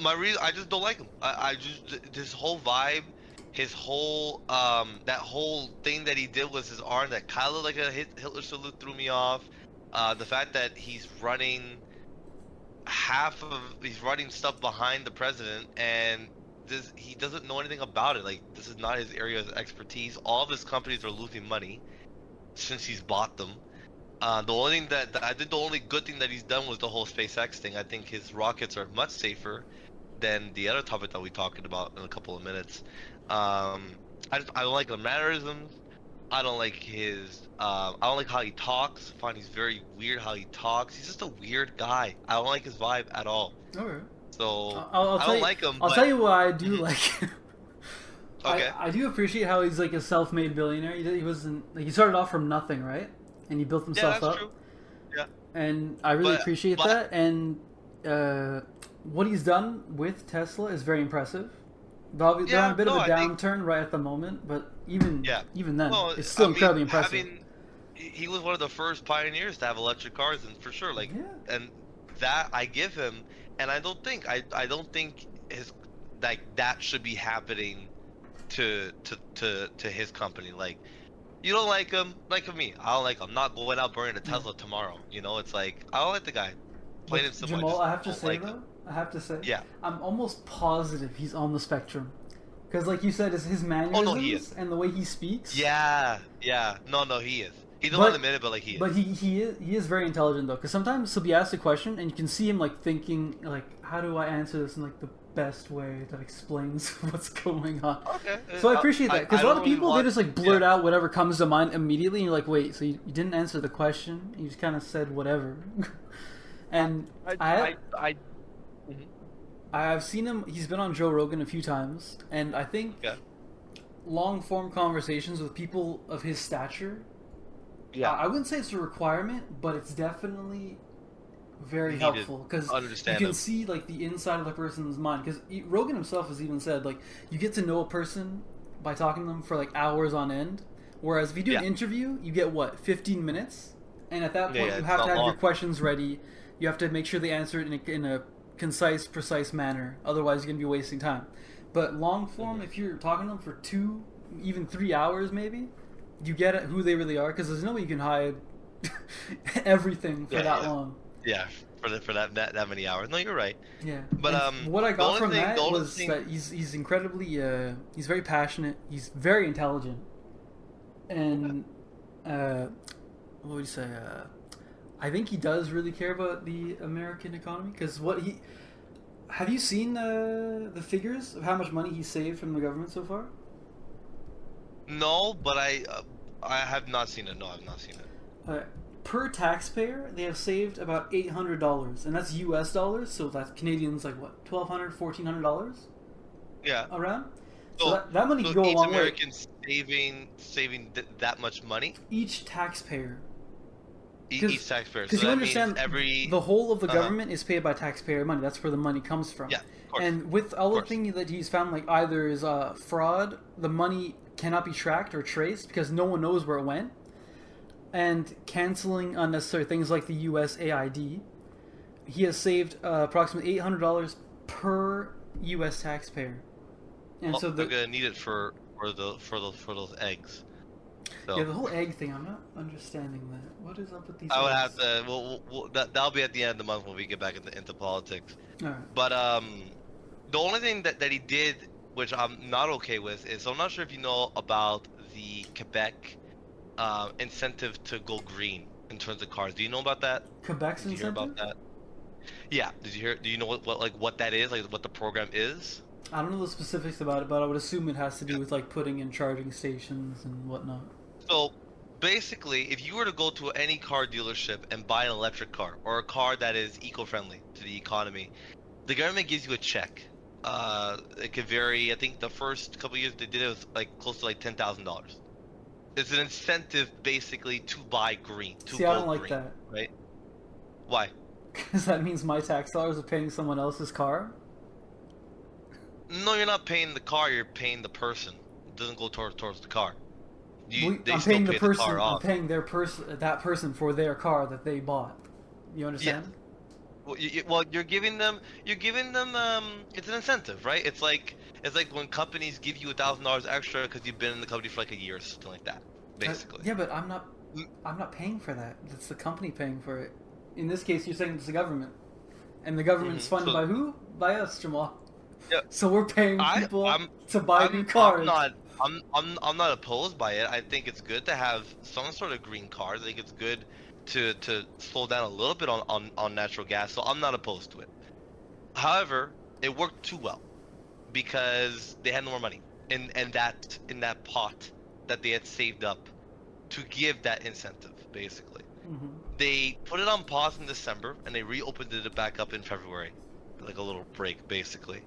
My reason, I just don't like him. I just this whole vibe, his whole that whole thing that he did with his arm that kind of looked like a Hitler salute threw me off. The fact that he's running stuff behind the president, and he doesn't know anything about it. Like, this is not his area of expertise. All of his companies are losing money since he's bought them. The only thing the only good thing that he's done was the whole SpaceX thing. I think his rockets are much safer than the other topic that we talked about in a couple of minutes. I don't like the mannerisms. I don't like I don't like how he talks. I find he's very weird how he talks. He's just a weird guy. I don't like his vibe at all. Okay. So I don't like him. I'll tell you why I do like him. Okay. I do appreciate how he's like a self-made billionaire. He wasn't like he started off from nothing, right? And he built himself up. True. Yeah. And I really appreciate that. And what he's done with Tesla is very impressive. They're on a bit of a downturn right at the moment, but even then, it's still incredibly impressive. He was one of the first pioneers to have electric cars, and for sure, like, and that I give him. And I don't think his that should be happening to his company. Like, you don't like him, like me. I don't like him. I'm not going out burning a Tesla tomorrow. You know, it's like I don't like the guy. Plain and simple. Jamal, I have to say, yeah, I'm almost positive he's on the spectrum, because like you said, it's his mannerisms and the way he speaks. Yeah. No, he is. He doesn't admit it, but like he is. But he is very intelligent though, because sometimes he'll be asked a question and you can see him like thinking like, how do I answer this in like the best way that explains what's going on. Okay. So I appreciate that, because a lot of people they just like blurt out whatever comes to mind immediately, and you're like, wait, so you didn't answer the question? You just kind of said whatever. And I've seen him. He's been on Joe Rogan a few times, and I think long form conversations with people of his stature. Yeah. I wouldn't say it's a requirement, but it's definitely very Needed. helpful because you Understand can him. see like the inside of the person's mind. Because Rogan himself has even said like you get to know a person by talking to them for like hours on end, whereas if you do an Yeah. interview, you get what 15 minutes, and at that point Yeah, you it's have to not have your long. questions ready. You have to make sure they answer it in a concise, precise manner. Otherwise, you're gonna be wasting time. But long form, if you're talking to them for 2, even 3 hours, maybe you get at who they really are because there's no way you can hide everything for that long. Yeah, for that many hours. No, you're right. Yeah, But, and what I the got only from thing- that the only was thing- that he's incredibly he's very passionate. He's very intelligent, and what would you say? I think he does really care about the American economy because have you seen the figures of how much money he saved from the government so far? No, but I have not seen it. No, I've not seen it. Per taxpayer, they have saved about $800, and that's U.S. dollars. So that's Canadians like what, $1,200, $1,400 Yeah. around. So, So that money so can go a each long way. American saving that much money. Each taxpayer. Each taxpayer. Because So you that means understand, the whole of the Uh-huh. government is paid by taxpayer money. That's where the money comes from. Yeah, of course. And with all the course. things that he's found, like either is fraud, the money cannot be tracked or traced because no one knows where it went, and canceling unnecessary things like the USAID, he has saved approximately $800 per U.S. taxpayer. And Well, so they're gonna need it for those eggs. So yeah, the whole egg thing, I'm not understanding that. What is up with these I would eggs? have to. That'll be at the end of the month when we get back into politics. All right. But the only thing that he did, which I'm not okay with, is so I'm not sure if you know about the Quebec incentive to go green in terms of cars. Do you know about that? Quebec's Did you hear incentive? about that? Yeah. Did you hear? Do you know what that is? Like what the program is? I don't know the specifics about it, but I would assume it has to do with like putting in charging stations and whatnot. So basically, if you were to go to any car dealership and buy an electric car or a car that is eco-friendly to the economy, the government gives you a check. It could vary. I think the first couple of years they did it was like close to like $10,000. It's an incentive basically to buy green. To See, go I don't like green, that. right? Why? Because that means my tax dollars are paying someone else's car. No, you're not paying the car. You're paying the person. It doesn't go towards the car. They I'm still paying pay the person. car I'm off. paying that person for their car that they bought. You understand? Well, you're giving them. It's an incentive, right? It's like when companies give you $1,000 extra because you've been in the company for like a year or something like that, basically. Yeah, but I'm not paying for that. It's the company paying for it. In this case, you're saying it's the government, and the government's funded by who? By us, Jamal. Yeah. So we're paying people to buy new I'm cars. I'm not opposed by it. I think it's good to have some sort of green cars. I think it's good to slow down a little bit on natural gas. So I'm not opposed to it. However, it worked too well because they had no more money in that pot that they had saved up to give that incentive, basically. Mm-hmm. They put it on pause in December and they reopened it back up in February, like a little break, basically.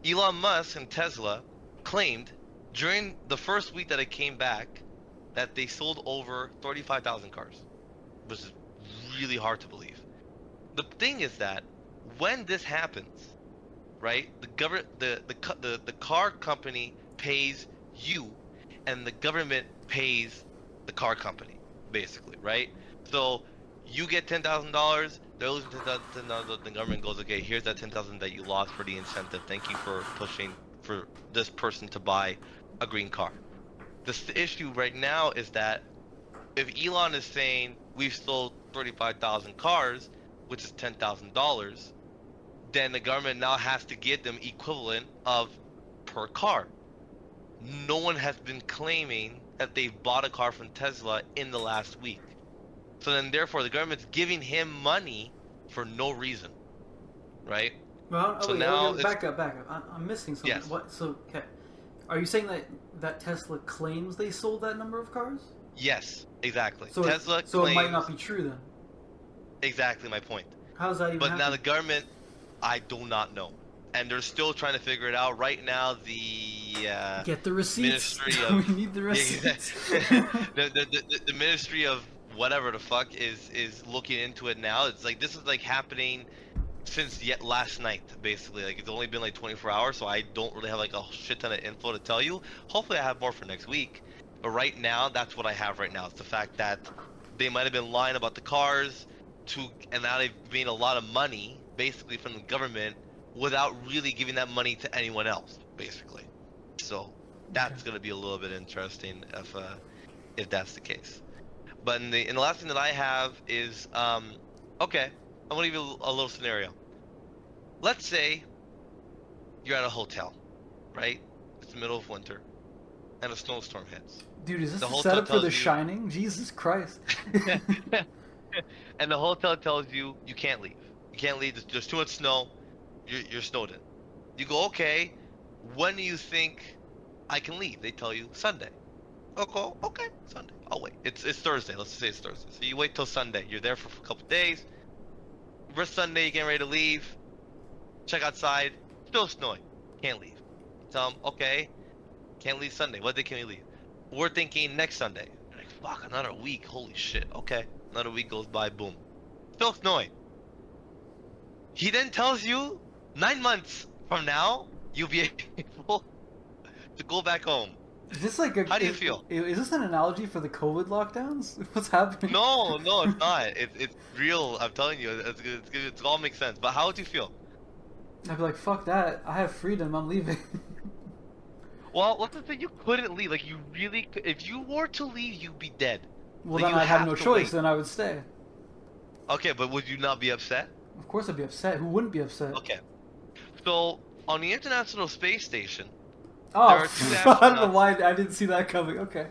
Elon Musk and Tesla claimed during the first week that it came back that they sold over 35,000 cars, which is really hard to believe. The thing is that when this happens, right, the car company pays you, and the government pays the car company, basically, right? So you get $10,000, they're losing $10,000. The government goes, okay, here's that $10,000 that you lost for the incentive. Thank you for pushing for this person to buy a green car. The issue right now is that if Elon is saying we've sold 35,000 cars, which is $10,000, then the government now has to give them equivalent of per car. No one has been claiming that they've bought a car from Tesla in the last week. So then, therefore, the government's giving him money for no reason, right? Well, So now back up. I'm missing something. Yes. What? So, okay. Are you saying that Tesla claims they sold that number of cars? Yes, exactly. So Tesla so claims it might not be true then. exactly my point. How's that even But now happen? the government, I do not know. and they're still trying to figure it out. Right now, the Get the receipts. Ministry of We need the receipts. the Ministry of whatever the fuck is looking into it now. It's like this is like happening since last night, basically. Like it's only been like 24 hours, so I don't really have like a shit ton of info to tell you. Hopefully I have more for next week, but right now that's what I have right now. It's the fact that they might have been lying about the cars and now they've made a lot of money basically from the government without really giving that money to anyone else, basically. So that's gonna be a little bit interesting if that's the case. But in the last thing that I have is okay, I'm gonna give you a little scenario. Let's say you're at a hotel, right? It's the middle of winter, and a snowstorm hits. Dude, is this The a hotel setup for tells The you- Shining? Jesus Christ. And the hotel tells you you can't leave. You can't leave. There's too much snow. You're snowed in. You go, okay. When do you think I can leave? They tell you Sunday. Okay, Sunday. I'll wait. It's Thursday. Let's just say it's Thursday. So you wait till Sunday. You're there for a couple days. First Sunday, you're getting ready to leave. Check outside. Still snowing. Can't leave. Tell them, okay, can't leave Sunday. What day can we leave? We're thinking next Sunday. You're like, fuck, another week. Holy shit. Okay. Another week goes by. Boom. Still snowing. He then tells you 9 months from now, you'll be able to go back home. Is this like a? How do you feel? Is this an analogy for the COVID lockdowns? What's happening? No, it's not. It's real. I'm telling you, it's all makes sense. But how would you feel? I'd be like, fuck that. I have freedom. I'm leaving. Well, let's just say you couldn't leave. Like you really, if you were to leave, you'd be dead. Well, Like, then you I'd have have no to choice. wait. Then I would stay. Okay, but would you not be upset? Of course, I'd be upset. Who wouldn't be upset? Okay. So on the International Space Station, Oh, There are two I don't know astronauts. why I didn't see that coming. Okay.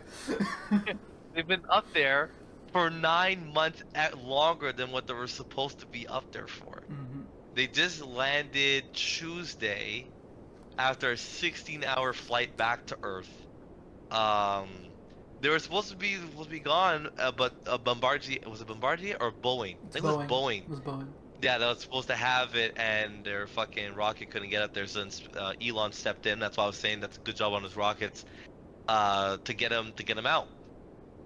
they've been up there for 9 months longer than what they were supposed to be up there for. Mhm. They just landed Tuesday after a 16-hour flight back to Earth. They were supposed to be gone, but Bombardier, was it Bombardier or Boeing? I think it was Boeing. It was Boeing. Yeah, that was supposed to have it, and their fucking rocket couldn't get up there, so Elon stepped in. That's why I was saying that's a good job on his rockets to get him out.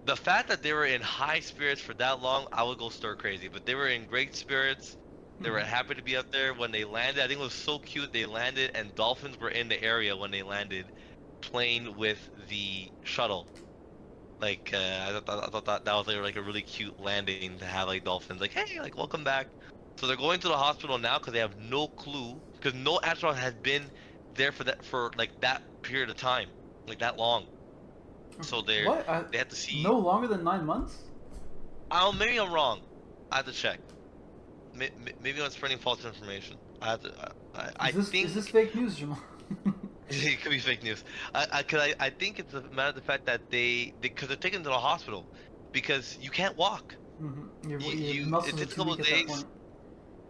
The fact that they were in high spirits for that long, I would go stir crazy. But they were in great spirits. They were happy to be up there when they landed. I think it was so cute. They landed, and dolphins were in the area when they landed, playing with the shuttle. Like I thought that was like a really cute landing to have like dolphins. Like, hey, like welcome back. So they're going to the hospital now because they have no clue, because no astronaut has been there for like that period of time, like that long. So they have to see. No longer than 9 months? Maybe I'm wrong. I have to check. Maybe I'm spreading false information. I have to. I think Is this fake news, Jamal? it could be fake news. I think it's a matter of the fact that because they're taken to the hospital because you can't walk. Mm-hmm. Your You- muscles it are takes a too couple weak at that days. point.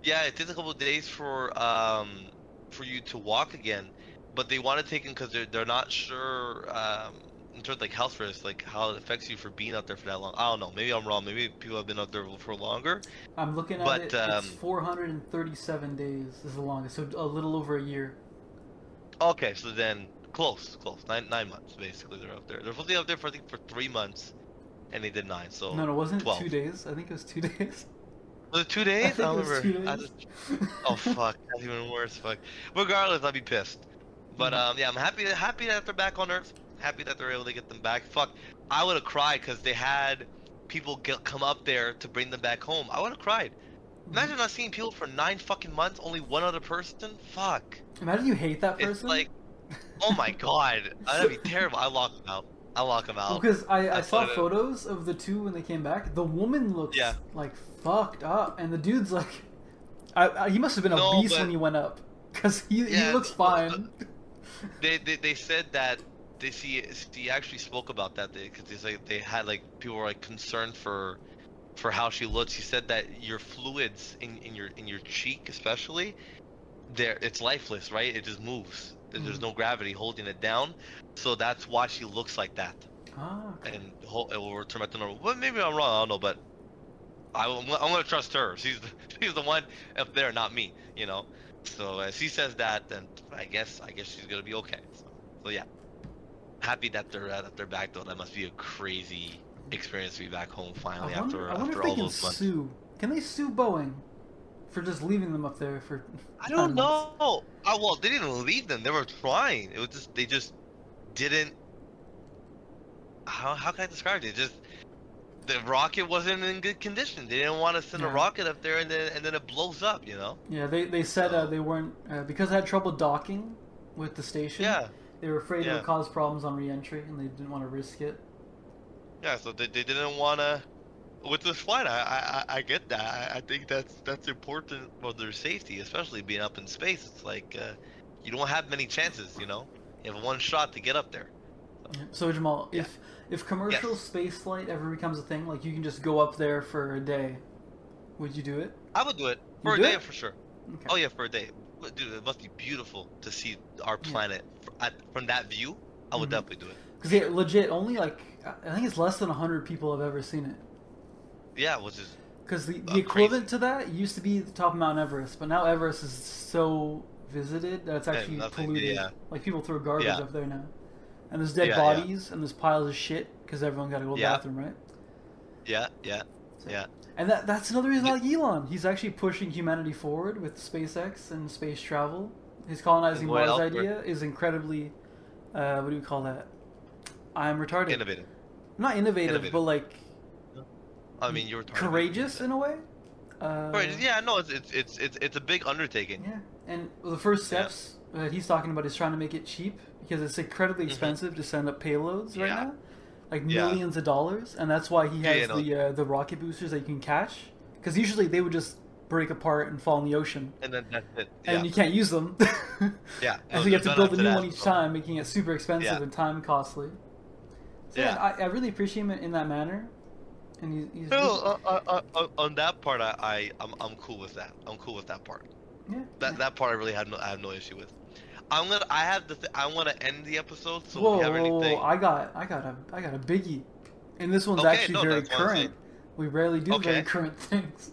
Yeah, it takes a couple of days for you to walk again, but they want to take them because they're not sure in terms of like health risks, like how it affects you for being out there for that long. I don't know. Maybe I'm wrong. Maybe people have been out there for longer. I'm looking at But, it. It's 437 days is the longest, so a little over a year. Okay, so then close. 9 months basically. They're up there. They're supposed to be up there for I think for 3 months, and they did 9. So No, wasn't it 12. 2 days? I think it was 2 days. Was it 2 days? I think it was remember. 2 days. Oh fuck, that's even worse. Fuck. Regardless, I'd be pissed. But yeah, I'm happy that they're back on Earth. Happy that they're able to get them back. Fuck, I would have cried because they had people come up there to bring them back home. I would have cried. Imagine not seeing people for 9 fucking months, only one other person. Fuck. Imagine you hate that person. It's like, oh my god, that'd be terrible. I lock them out. Because I saw put it- photos of the two when they came back. The woman looks Yeah. like fucked up, and the dude's like, he must have been No, obese but- when he went up, because he Yeah, looks fine. They said that he actually spoke about that because they had like people were like concerned for how she looks. He said that your fluids in your cheek especially, it's lifeless, right? It just moves. There's no gravity holding it down, so that's why she looks like that. Ah, okay. And it will return back to normal. Well, maybe I'm wrong. I don't know, but I'm gonna trust her. She's the one up there, not me. You know. So as he says that, then I guess she's gonna be okay. So yeah, happy that they're back though. That must be a crazy experience to be back home finally I after wonder if all they can those months. sue. Can they sue Boeing for just leaving them up there for? I don't 10 months? know. Well, they didn't leave them. They were trying. It was just they just didn't. How can I describe it? Just the rocket wasn't in good condition. They didn't want to send a Yeah. rocket up there and then it blows up. You know. Yeah, they said they weren't because it had trouble docking with the station. Yeah. They were afraid it Yeah. would cause problems on re-entry, and they didn't want to risk it. Yeah. So they didn't want to. With this flight, I get that. I think that's important for their safety, especially being up in space. It's like you don't have many chances. You know, you have one shot to get up there. Yeah. So Jamal, Yeah. if commercial Yes. space flight ever becomes a thing, like you can just go up there for a day, would you do it? I would do it for a do day it? for sure. Okay. Oh yeah, for a day. But, dude, it must be beautiful to see our planet from that view. I would Mhm. definitely do it. Because yeah, legit, only like I think it's less than 100 people have ever seen it. Yeah, which is Because the Crazy. equivalent to that used to be the top of Mount Everest, but now Everest is so visited that it's actually nothing- polluted. yeah. Like people throw garbage Yeah. up there now, and there's dead Yeah, yeah. bodies and there's piles of shit because everyone got to go to the Yeah. bathroom, right? yeah. So- Yeah. And that's another reason I like Elon. He's actually pushing humanity forward with SpaceX and space travel. His colonizing Going Mars elsewhere. idea is incredibly, what do we call that? I'm retarded. Innovative. Not innovative, Innovative. but like I mean, you were talking courageous in a way. Right. Yeah. No. It's a big undertaking. Yeah, and the first Yeah. steps that he's talking about is trying to make it cheap because it's incredibly expensive to send up payloads right Mm-hmm. Yeah. now, like Yeah. millions of dollars, and that's why he Yeah, has yeah, the rocket boosters that you can catch. Because usually they would just break apart and fall in the ocean, And then that's it. and Yeah. you can't use them. Yeah. And so you have to None build a after new that, one each so- time, making it super expensive Yeah. and time costly. So Yeah. I really appreciate him in that manner, and he's No, on that part, I'm cool with that. I'm cool with that part. yeah. That part I really I have no issue with. I want to end the episode. So Whoa, if you have whoa, anything, whoa, I got a biggie, and this one's Okay, actually no, very that's what I'm saying. current. We rarely do very Okay. current things.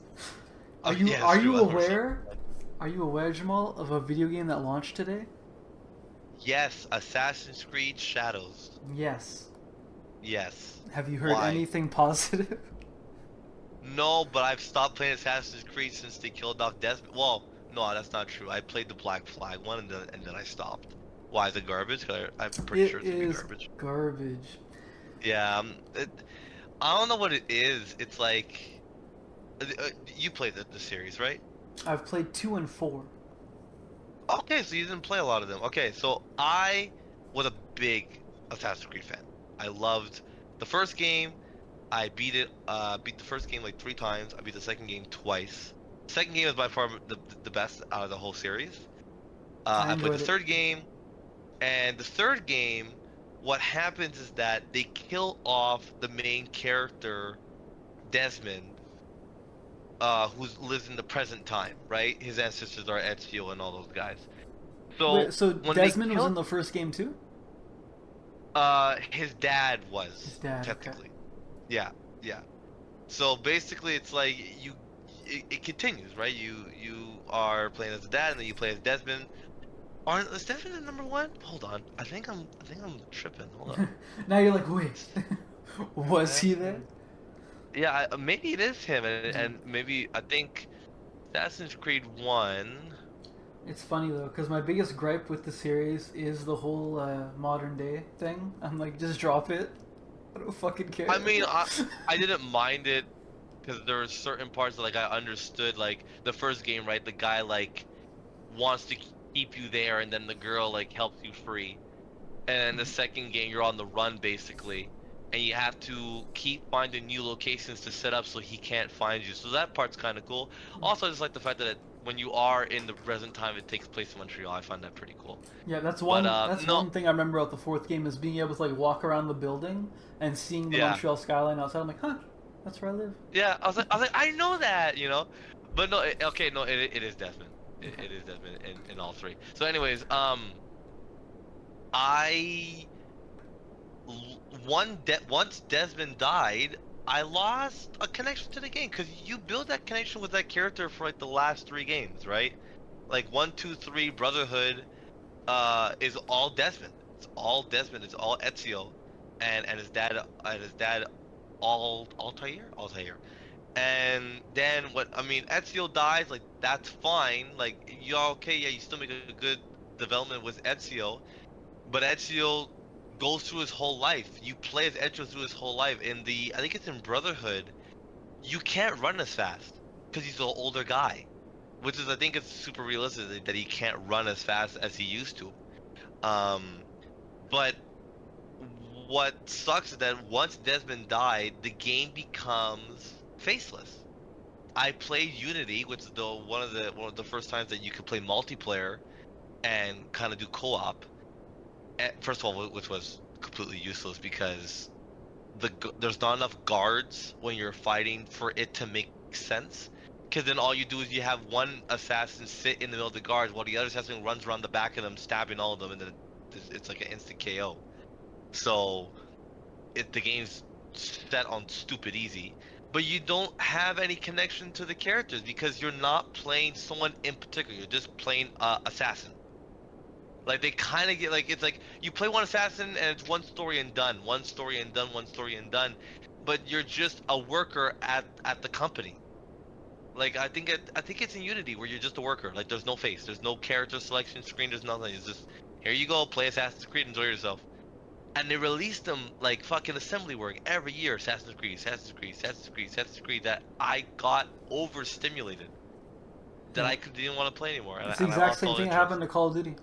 Oh, Are you yeah, it's are true, you that's what I'm aware? Are you aware, Jamal, of a video game that launched today? yes, Assassin's Creed Shadows. Yes. Yes. Have you heard Why? anything positive? No, but I've stopped playing Assassin's Creed since they killed off Desmond. Well, no, that's not true. I played the Black Flag one and then I stopped. Why is it garbage? 'Cause I'm pretty It sure it's gonna be is garbage. garbage. Yeah, I don't know what it is. It's like you played the series, right? I've played 2 and 4. Okay, so you didn't play a lot of them. Okay, so I was a big Assassin's Creed fan. I loved the first game. I beat it. Beat the first game like 3 times. I beat the second game twice. Second game is by far the best out of the whole series. I played the enjoyed it. third game, and the third game, what happens is that they kill off the main character, Desmond, who lives in the present time, right? His ancestors are Ezio and all those guys. So, Wait, so when they Desmond was killed- in the first game too? his dad was His dad, okay. technically. Yeah, yeah. So basically, it's like it continues, right? You are playing as the dad, and then you play as Desmond. Is Desmond the number 1? Hold on, I think I'm tripping. Hold on. Now you're like, wait, was he there? Yeah, maybe it is him, and maybe I think Assassin's Creed 1. It's funny though, because my biggest gripe with the series is the whole modern day thing. I'm like, just drop it. I don't fucking care. I mean, I didn't mind it because there were certain parts that like I understood. Like the first game, right? The guy like wants to keep you there, and then the girl like helps you free. And then the second game, you're on the run basically, and you have to keep finding new locations to set up so he can't find you. So that part's kind of cool. Also, I just like the fact that when you are in the present time, it takes place in Montreal. I find that pretty cool. Yeah, that's one. That's no- one thing I remember about the fourth game is being able to like walk around the building and seeing the Yeah. Montreal skyline outside. I'm like, huh, that's where I live. Yeah, I was like, I know that, you know, but no, it is Desmond. It is Desmond in all 3. So, anyways, once Desmond died, I lost a connection to the game because you build that connection with that character for like the last 3 games, right? Like 1, 2, 3 Brotherhood is all Desmond. It's all Desmond. It's all Ezio, and his dad Altair. And then Ezio dies. Like that's fine. Like you okay? Yeah, you still make a good development with Ezio, but Ezio goes through his whole life. You play as Ezio through his whole life. I think it's in Brotherhood, you can't run as fast because he's an older guy, which is I think it's super realistic that he can't run as fast as he used to. But what sucks is that once Desmond died, the game becomes faceless. I played Unity, which is one of the first times that you could play multiplayer and kind of do co-op. First of all, which was completely useless because there's not enough guards when you're fighting for it to make sense. Because then all you do is you have one assassin sit in the middle of the guards while the other assassin runs around the back of them, stabbing all of them, and then it's like an instant KO. So the game's set on stupid easy, but you don't have any connection to the characters because you're not playing someone in particular. You're just playing assassin. Like they kind of get like it's like you play one assassin and it's one story and done, one story and done, one story and done, but you're just a worker at the company. Like I think it's in Unity where you're just a worker. Like there's no face, there's no character selection screen, there's nothing. It's just here you go, play Assassin's Creed, enjoy yourself. And they released them like fucking assembly work every year. Assassin's Creed, that I got overstimulated. That I didn't want to play anymore. It's the exact same thing that happened to Call of Duty.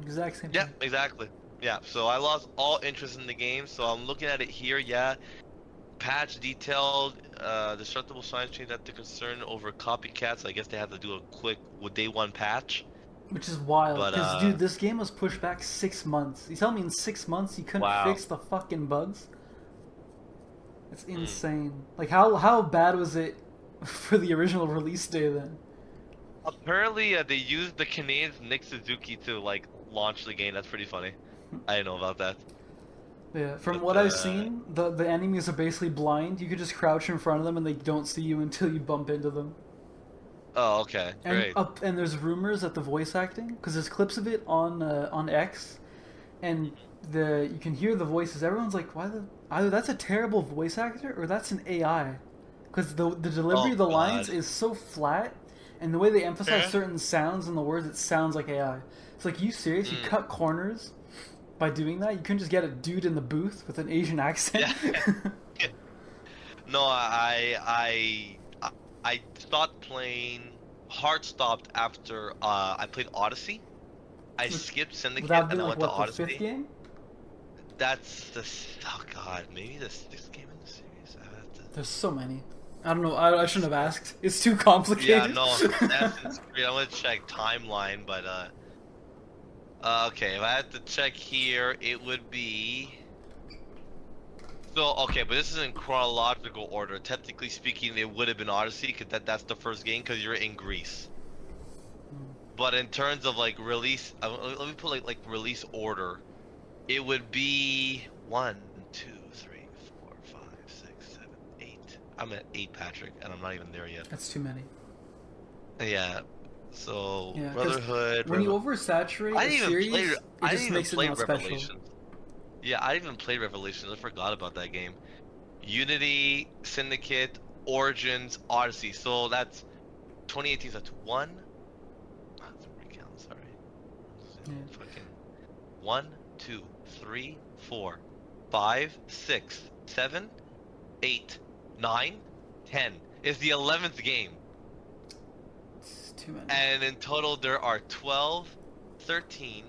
Exact same thing. Yeah, exactly. Yeah, so I lost all interest in the game. So I'm looking at it here. Yeah, patch detailed. Destructible signs change that to concern over copycats. I guess they have to do a quick day one patch. Which is wild, because dude, this game was pushed back 6 months. You tell me in 6 months you couldn't fix the fucking bugs? It's insane. Like how bad was it for the original release day then? Apparently, they used the Canadian Nick Suzuki to like launch the game. That's pretty funny. I didn't know about that. Yeah, from what I've seen, the enemies are basically blind. You could just crouch in front of them and they don't see you until you bump into them. Oh, okay, great. And there's rumors that the voice acting, because there's clips of it on X, and you can hear the voices. Everyone's like, either that's a terrible voice actor or that's an AI, because the delivery of the lines is so flat, and the way they emphasize certain sounds in the words, it sounds like AI. It's like, you serious? You cut corners by doing that? You couldn't just get a dude in the booth with an Asian accent? Yeah. No, I stopped playing. Hard stopped after I played Odyssey. I skipped Syndicate and I went to Odyssey. The 5th game? That's the maybe the 6th game in the series. There's so many. I don't know. I shouldn't have asked. It's too complicated. Yeah, no. Assassin's Creed. I'm gonna check timeline, but okay. If I had to check here, it would be. So, okay, but this is in chronological order. Technically speaking, it would have been Odyssey, because that's the first game, because you're in Greece. But in terms of, like, release... let me put, like release order. It would be 1, 2, 3, 4, 5, 6, 7, 8. I'm at 8, Patrick, and I'm not even there yet. That's too many. Yeah. So, yeah, Brotherhood... When you oversaturate a series, it just makes it not special. Yeah, I even played Revelations. I forgot about that game. Unity, Syndicate, Origins, Odyssey. So that's 2018. So that's 1. That's a recount. Sorry. Fucking 1, 2, 3, 4, 5, 6, 7, 8, 9, 10. It's the 11th game. It's too many. And in total, there are 12, 13,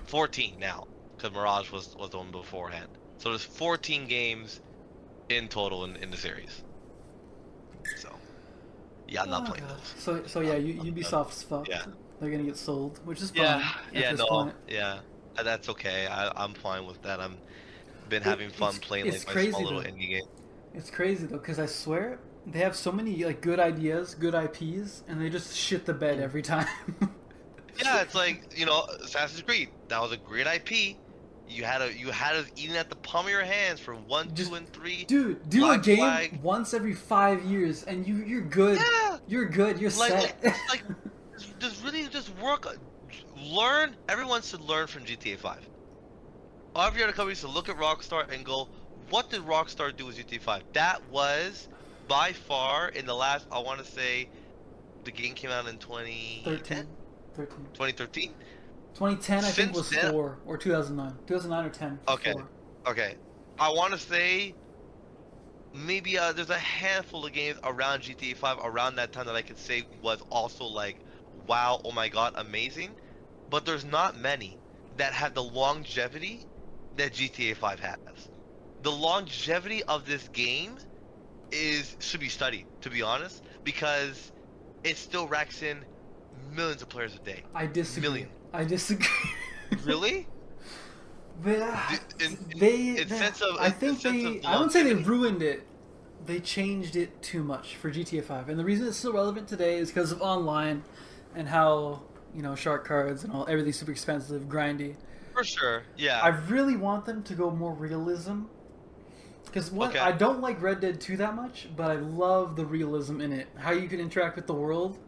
14 now. Because Mirage was the one beforehand. So there's 14 games in total in the series. So, yeah, I'm not playing those. So yeah, Ubisoft's fucked. Yeah. They're gonna get sold, which is fine. Yeah, that's okay. I'm fine with that. I'm been having fun playing like my small little indie game. It's crazy though, because I swear they have so many like good ideas, good IPs, and they just shit the bed every time. Yeah, it's like, Assassin's Creed. That was a great IP. You had us eating at the palm of your hands for 1, 2, and 3. Dude, do a game once every 5 years, and you're good. Yeah. You're good. You're set. There's really you just learn? Everyone should learn from GTA 5. All of your other companies should look at Rockstar and go, what did Rockstar do with GTA 5? That was, by far, in the last, I want to say, the game came out in 2010? 2013? 2010, I think, was then, 4, or 2009. 2009 or 10. Okay. 4. Okay. I want to say, maybe there's a handful of games around GTA 5 around that time that I could say was also like, wow, oh my god, amazing. But there's not many that have the longevity that GTA 5 has. The longevity of this game should be studied, to be honest, because it still racks in millions of players a day. I disagree. Million. I disagree. Really? I wouldn't say they ruined it. They changed it too much for GTA 5. And the reason it's still relevant today is because of online and how, shark cards and everything's super expensive, grindy. For sure, yeah. I really want them to go more realism. Because I don't like Red Dead 2 that much, but I love the realism in it. How you can interact with the world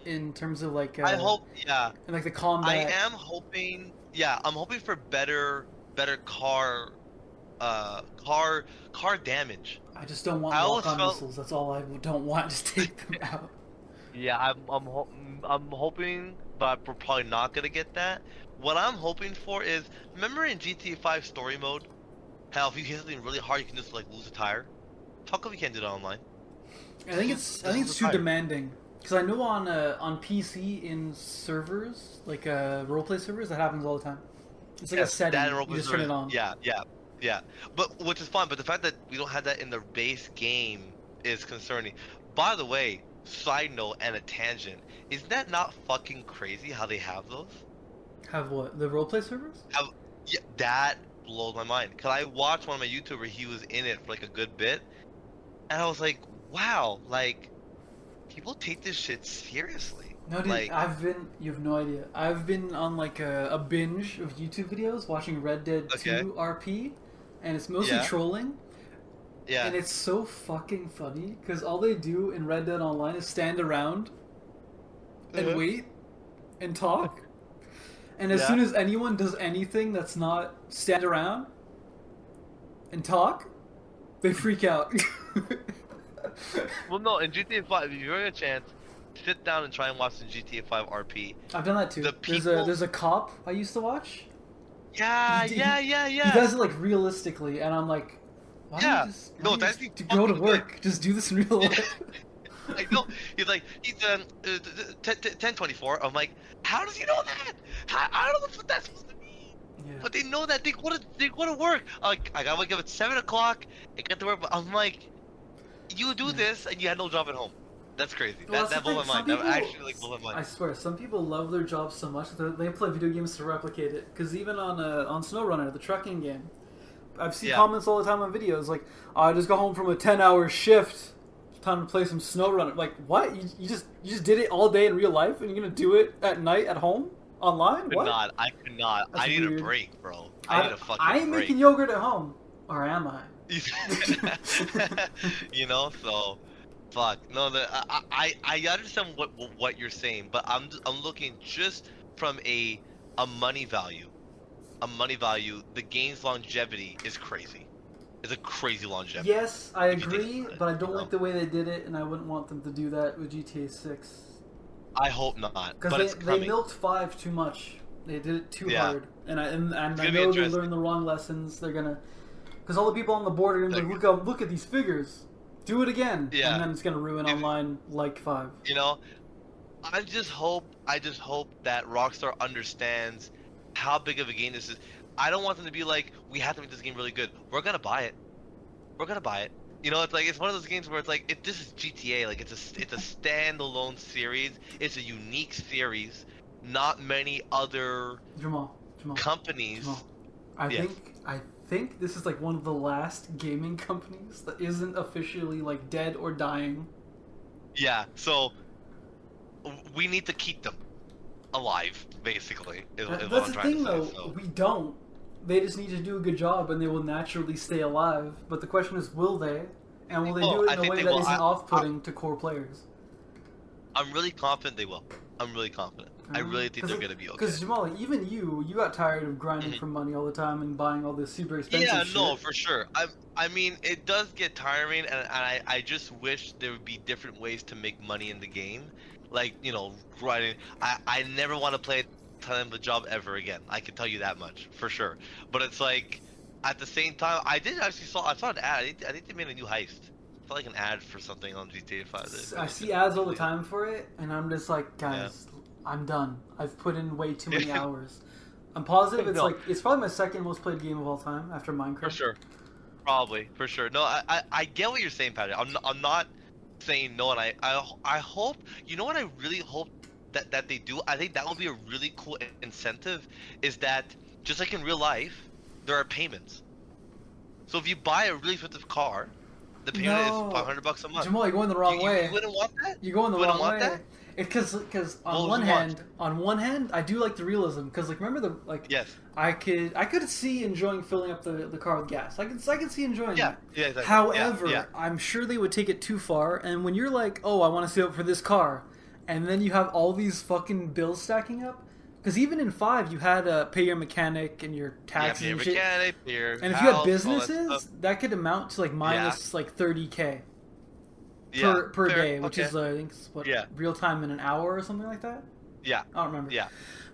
in terms of like... I hope, yeah. And like the combat. I am hoping... Yeah, I'm hoping for better car damage. I just don't want lock-on missiles. That's all I don't want. Just take them out. Yeah, I'm hoping, but we're probably not gonna get that. What I'm hoping for is, remember in GTA 5 story mode, how if you hit something really hard, you can just like lose a tire. How come we can't do that online? I think it's too demanding. Because I know on PC in servers, like roleplay servers, that happens all the time. It's like a setting. You just turn it on. Yeah. But which is fine. But the fact that we don't have that in the base game is concerning. By the way, side note and a tangent, is that not fucking crazy how they have those? Have what? The roleplay servers? Yeah, that blows my mind. Cause I watched one of my YouTubers, he was in it for like a good bit, and I was like, wow, like. People take this shit seriously. No, dude, like, you have no idea. I've been on like a binge of YouTube videos watching Red Dead 2 RP, and it's mostly trolling. Yeah. And it's so fucking funny, because all they do in Red Dead Online is stand around and wait and talk. And as soon as anyone does anything that's not stand around and talk, they freak out. Well, no, in GTA 5, if you get a chance, sit down and try and watch the GTA 5 RP. I've done that too. There's a cop I used to watch. Yeah. He does it like realistically, and I'm like, why don't you just go to work? Just do this in real life. I know. He's 1024. I'm like, how does he know that? I don't know what that's supposed to mean. Yeah. But they know that they go to work. Like, I gotta wake up at 7 o'clock. I get to work, but I'm like. You do this and you had no job at home. That's crazy. Well, that blew my mind. That actually blew my mind. I swear, some people love their jobs so much that they play video games to replicate it. Because even on SnowRunner, the trucking game, I've seen comments all the time on videos like, I just got home from a 10-hour shift. Time to play some SnowRunner. Like, what? You just did it all day in real life and you're gonna do it at night at home? Online? What? I could not. That's I need weird. a break, bro. I need a fucking break. I ain't making yogurt at home. Or am I? So fuck no. I understand what you're saying, but I'm looking just from a money value. The game's longevity is crazy. It's a crazy longevity. Yes, I agree, but I don't like the way they did it, and I wouldn't want them to do that with GTA 6. I hope not. Because they milked 5 too much. They did it too hard, and I know they learned the wrong lessons. They're gonna. Because all the people on the board are going to be like, look at these figures. Do it again. Yeah. And then it's going to ruin online like 5. I just hope that Rockstar understands how big of a game this is. I don't want them to be like, we have to make this game really good. We're going to buy it. It's like, it's one of those games where it's like, this is GTA. Like, it's a standalone series. It's a unique series. Not many other companies. Jamal. I think this is like one of the last gaming companies that isn't officially like dead or dying. Yeah, so we need to keep them alive, basically. That's the thing, though. We don't. They just need to do a good job, and they will naturally stay alive. But the question is, will they? And will they do it in a way that isn't off-putting to core players? I'm really confident they will. I'm really confident. I really think they're gonna be okay. Because Jamal, like, even you got tired of grinding for money all the time and buying all this super expensive shit. Yeah, no, for sure. I mean, it does get tiring, and I just wish there would be different ways to make money in the game. Like, you know, grinding. I never want to play a ton of the job ever again. I can tell you that much, for sure. But it's like, at the same time, I saw an ad. I think they made a new heist. I saw like an ad for something on GTA 5. I see ads all the time for it, and I'm just like, guys, I'm done. I've put in way too many hours. I'm positive it's probably my second most played game of all time after Minecraft. For sure. Probably, for sure. No, I get what you're saying, Patrick. I'm not saying no, and I hope, you know what I really hope that they do? I think that would be a really cool incentive, is that just like in real life, there are payments. So if you buy a really expensive car, the payment is $500 a month. Jamal, you're going the wrong way. You wouldn't want that? You're going the wrong way. That? Because on one hand, I do like the realism. Because like, remember yes, I could see enjoying filling up the car with gas. I could see enjoying that. Yeah, exactly. However, I'm sure they would take it too far. And when you're like, oh, I want to save up for this car, and then you have all these fucking bills stacking up. Because even in 5, you had to pay your mechanic and your taxes and shit. And if you had businesses, that could amount to like minus like $30K. Per day, which is I think real time in an hour or something like that. Yeah, I don't remember. Yeah,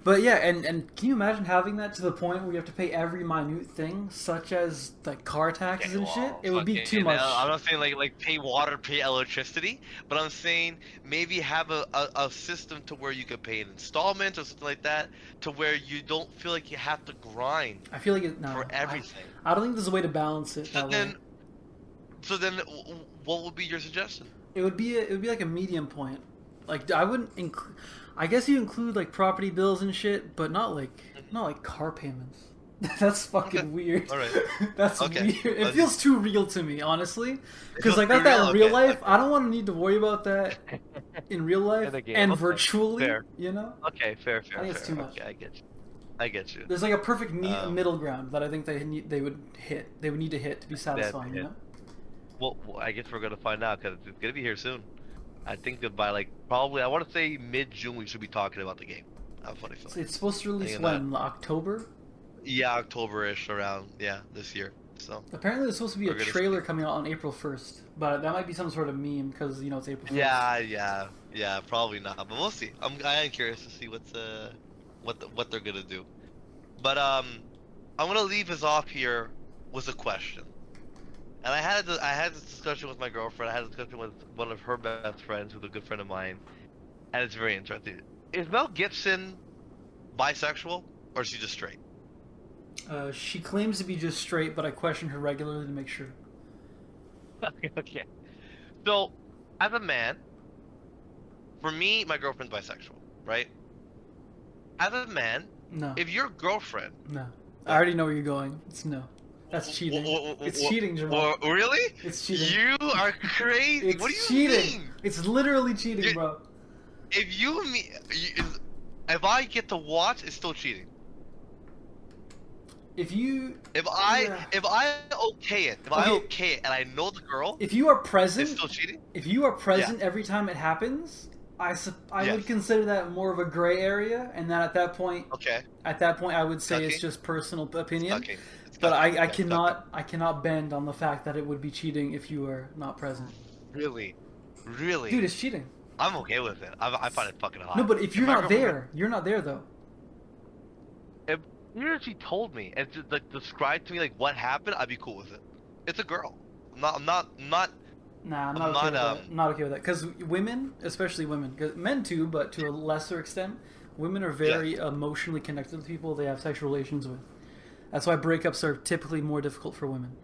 but yeah, and can you imagine having that to the point where you have to pay every minute thing, such as like car taxes and shit? It would be too much. I'm not saying like pay water, pay electricity, but I'm saying maybe have a system to where you could pay in installments or something like that, to where you don't feel like you have to grind. I feel like for everything. I don't think there's a way to balance it that way. So then, what would be your suggestion? It would be like a medium point. Like I wouldn't include. I guess you include like property bills and shit, but not like car payments. That's fucking weird. All right. That's weird. It feels too real to me, honestly. Because I got that in real life. Okay. I don't want to need to worry about that in real life and virtually. Fair. You know. Okay. Fair. I think it's too much. Okay, I get you. There's like a perfect middle ground that I think they would hit. They would need to hit to be satisfying. You know. Well, I guess we're gonna find out because it's gonna be here soon. I think that by like probably I want to say mid-June we should be talking about the game. I have a funny feeling. So it's supposed to release when? October? Yeah, October-ish around this year. So apparently there's supposed to be a trailer coming out on April 1st, but that might be some sort of meme because you know it's April 1st. Yeah, probably not, but we'll see. I am curious to see what they're gonna do. But I'm gonna leave us off here with a question. And I had this discussion with my girlfriend. I had a discussion with one of her best friends, who's a good friend of mine, and it's very interesting. Is Mel Gibson bisexual, or is she just straight? She claims to be just straight, but I question her regularly to make sure. Okay. So, as a man, for me, my girlfriend's bisexual, right? As a man, no. If your girlfriend... No. I already know where you're going. It's no. That's cheating. It's cheating, Jamal. Really? It's cheating. You are crazy. What do you cheating. mean? It's literally cheating, bro. If I get to watch, it's still cheating. If I okay it, and I know the girl, if you are present, it's still cheating. If you are present every time it happens, I would consider that more of a gray area, and then at that point, I would say it's just personal opinion. But I cannot bend on the fact that it would be cheating if you are not present. Really? Dude, it's cheating. I'm okay with it. I find it fucking hot. No, but if you're not there, you're not there though. If you actually told me and just, like described to me like what happened, I'd be cool with it. It's a girl. I'm not. Nah, I'm not okay with that. Because women, especially women, cause men too, but to a lesser extent, women are very emotionally connected with people they have sexual relations with. That's why breakups are typically more difficult for women.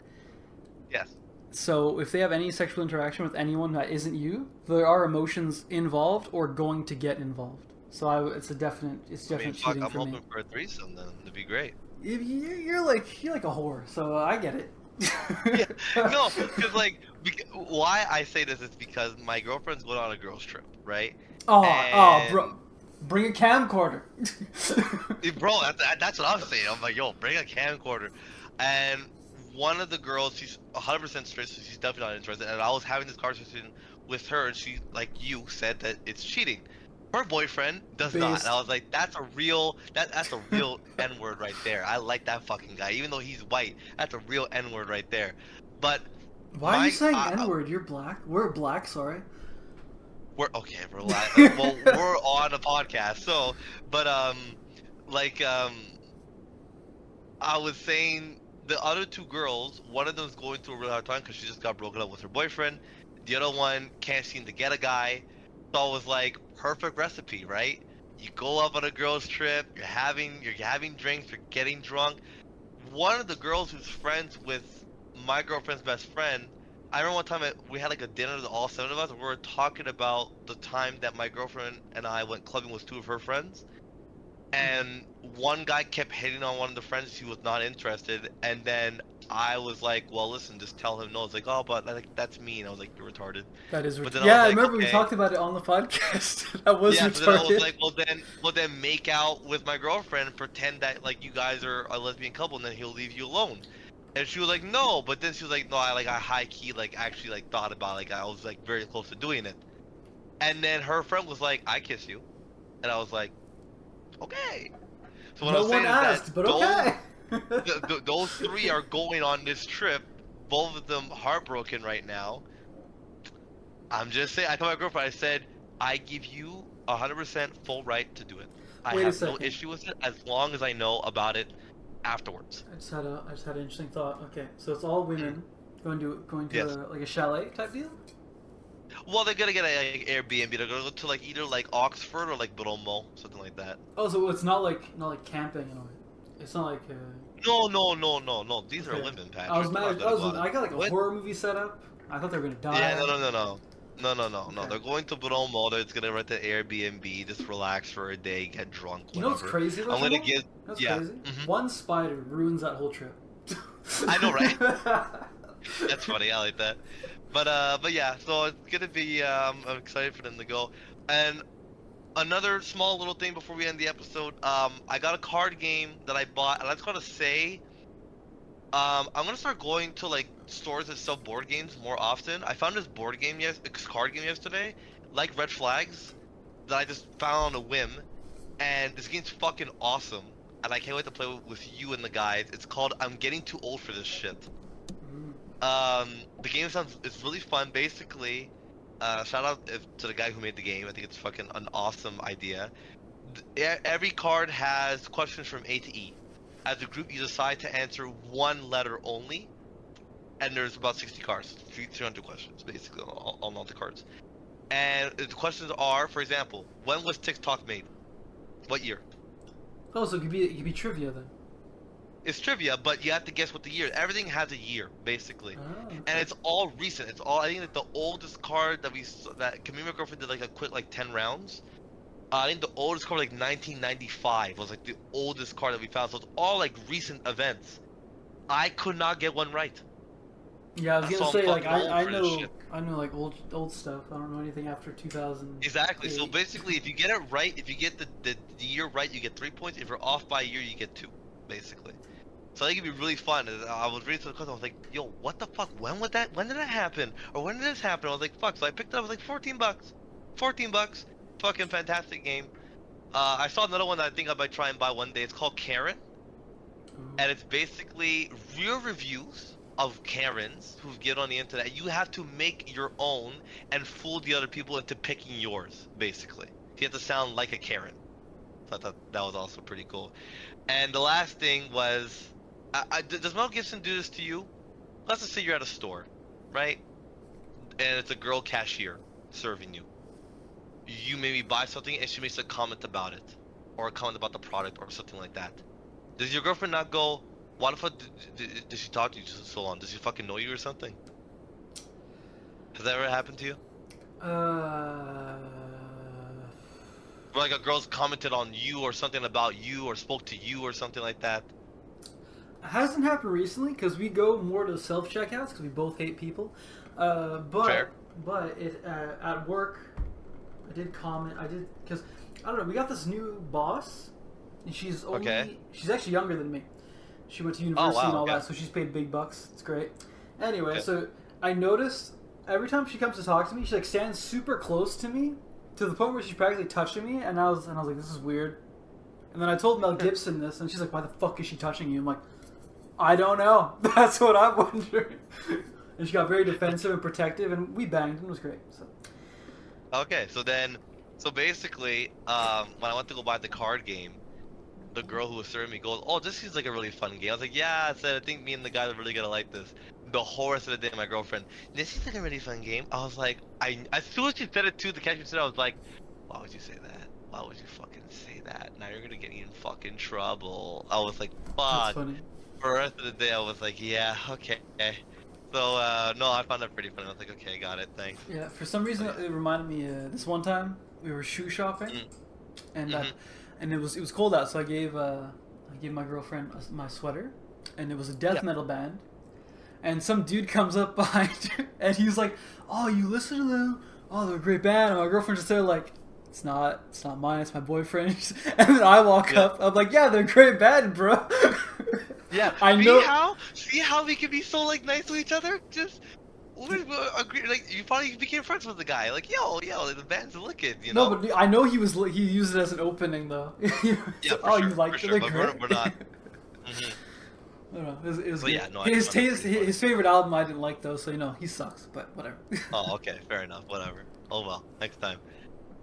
Yes. So if they have any sexual interaction with anyone that isn't you, there are emotions involved or going to get involved. So it's definite cheating for me. I'm hoping for a threesome then. It'd be great. You're like a whore, so I get it. No, because why I say this is because my girlfriend's going on a girls trip, right? Oh, bro. Bring a camcorder. Bro, that's what I'm saying. I'm like, yo, bring a camcorder. And one of the girls, she's 100% straight, so she's definitely not interested. And I was having this conversation with her, and she, like you, said that it's cheating. Her boyfriend does not. And I was like, that's a real N-word right there. I like that fucking guy, even though he's white. That's a real N-word right there. But why are you saying N-word? You're black. We're black. Sorry. We're okay. Well, we're on a podcast, so. But I was saying the other two girls, one of them's going through a really hard time because she just got broken up with her boyfriend. The other one can't seem to get a guy. So it was like perfect recipe, right? You go up on a girls' trip, you're having drinks, you're getting drunk. One of the girls who's friends with my girlfriend's best friend, I remember one time we had like a dinner, all 7 of us, and we were talking about the time that my girlfriend and I went clubbing with 2 of her friends. And one guy kept hitting on one of the friends who was not interested, and then I was like, well, listen, just tell him no. It's like, oh, but that's mean. I was like, you're retarded. That is retarded. Yeah, I remember we talked about it on the podcast. That was retarded. So then I was like, well then make out with my girlfriend and pretend that like you guys are a lesbian couple, and then he'll leave you alone. And she was like, no, but then she was like, no, I high key actually thought about it. I was like very close to doing it. And then her friend was like, I kiss you. And I was like, okay. So what no I'm saying one asked, is that but okay. those 3 are going on this trip. Both of them heartbroken right now. I'm just saying, I told my girlfriend, I said, I give you 100% full right to do it. I have no issue with it as long as I know about it afterwards. I just had an interesting thought. Okay, so it's all women going to like a chalet type deal. Well, they're gonna get an Airbnb. They're gonna go to like either like Oxford or like Bromo, something like that. Oh, so it's not like camping in a way. It's not like. No. These are women, Patrick. I got like a horror movie set up. I thought they were gonna die. Yeah, no. Okay. They're going to Bromo. They're just gonna rent an Airbnb, just relax for a day, get drunk. Whatever. You know what's crazy? I'm gonna give. Crazy? Mm-hmm. One spider ruins that whole trip. I know, right? That's funny. I like that. But yeah. So it's gonna be. I'm excited for them to go. And another small little thing before we end the episode. I got a card game that I bought, and I just gotta say, I'm gonna start going to like stores that sell board games more often. I found this card game yesterday, like Red Flags, that I just found on a whim, and this game's fucking awesome, and I can't wait to play with you and the guys. It's called I'm Getting Too Old for This Shit. The game it's really fun. Basically, shout out to the guy who made the game. I think it's fucking an awesome idea. Every card has questions from A to E. As a group, you decide to answer one letter only, and there's about 60 cards, 300 questions basically on all the cards. And the questions are, for example, when was TikTok made? What year? Oh, so it could be trivia then. It's trivia, but you have to guess what the year. Everything has a year, basically, okay. And it's all recent. It's all. I think that the oldest card that Camille McGriffin did like a quick 10 rounds. I think the oldest card, like 1995, was like the oldest card that we found. So it's all like recent events. I could not get one right. Yeah, I was gonna say like I know like old stuff. I don't know anything after 2000. Exactly. So basically, if you get it right, if you get the year right, you get 3 points. If you're off by a year, you get 2, basically. So I think it'd be really fun. I was reading through the question. I was like, "Yo, what the fuck? When did that happen? Or when did this happen?" I was like, "Fuck!" So I picked it up. It was like $14. $14. Fucking fantastic game. I saw another one that I think I might try and buy one day. It's called Karen, and it's basically real reviews of Karens who've given on the internet. You have to make your own and fool the other people into picking yours. Basically, you have to sound like a Karen. So I thought that was also pretty cool. And the last thing was. Does Mel Gibson do this to you? Let's just say you're at a store, right? And it's a girl cashier serving you. You maybe buy something and she makes a comment about it. Or a comment about the product or something like that. Does your girlfriend not go, why the fuck did she talk to you so long? Does she fucking know you or something? Has that ever happened to you? Where like a girl's commented on you or something about you or spoke to you or something like that? It hasn't happened recently because we go more to self-checkouts because we both hate people. Fair. But at work, I did because I don't know. We got this new boss, and she's actually younger than me. She went to university and all that, so she's paid big bucks. It's great. Anyway, so I noticed every time she comes to talk to me, she like stands super close to me, to the point where she's practically touching me, and I was like, this is weird. And then I told Mel Gibson this, and she's like, why the fuck is she touching you? I'm like, I don't know. That's what I'm wondering. And she got very defensive and protective, and we banged, and it was great. So. Okay, so basically, when I went to go buy the card game, the girl who was serving me goes, "Oh, this seems like a really fun game." I was like, "Yeah," I said, "I think me and the guys are really gonna like this." The whole rest of the day, my girlfriend, "This seems like a really fun game." I was like, as soon as she said it too, the cashier said, I was like, "Why would you say that? Why would you fucking say that? Now you're gonna get me in fucking trouble." I was like, "Fuck." That's funny. For the rest of the day, I was like, "Yeah, okay." So no, I found that pretty funny. I was like, "Okay, got it, thanks." Yeah, for some reason it reminded me this one time we were shoe shopping, and it was cold out, so I gave my girlfriend my sweater, and it was a death metal band, and some dude comes up behind her, and he's like, "Oh, you listen to them? Oh, they're a great band." And my girlfriend just there like, It's not mine. It's my boyfriend's." And then I walk up. I'm like, "Yeah, they're a great band, bro." Yeah, I know. See how we can be so like nice to each other? Just we agree. Like you finally became friends with the guy. Like yo, the band's looking. You know. No, but I know he used it as an opening though. Yeah, oh, sure, you like for it? sure. Great. We're not. I don't know. It was But good. yeah, no, his favorite album I didn't like though, so he sucks. But whatever. Oh, okay, fair enough. Whatever. Oh well, next time.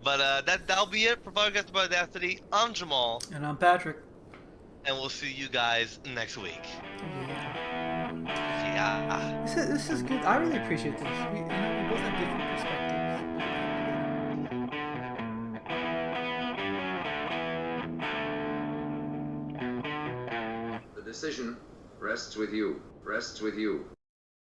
But that'll be it for Podcast About Audacity. I'm Jamal, And I'm Patrick. and we'll see you guys next week. Yeah. Yeah. This is good. I really appreciate this. We both have different perspectives. The decision rests with you. Rests with you.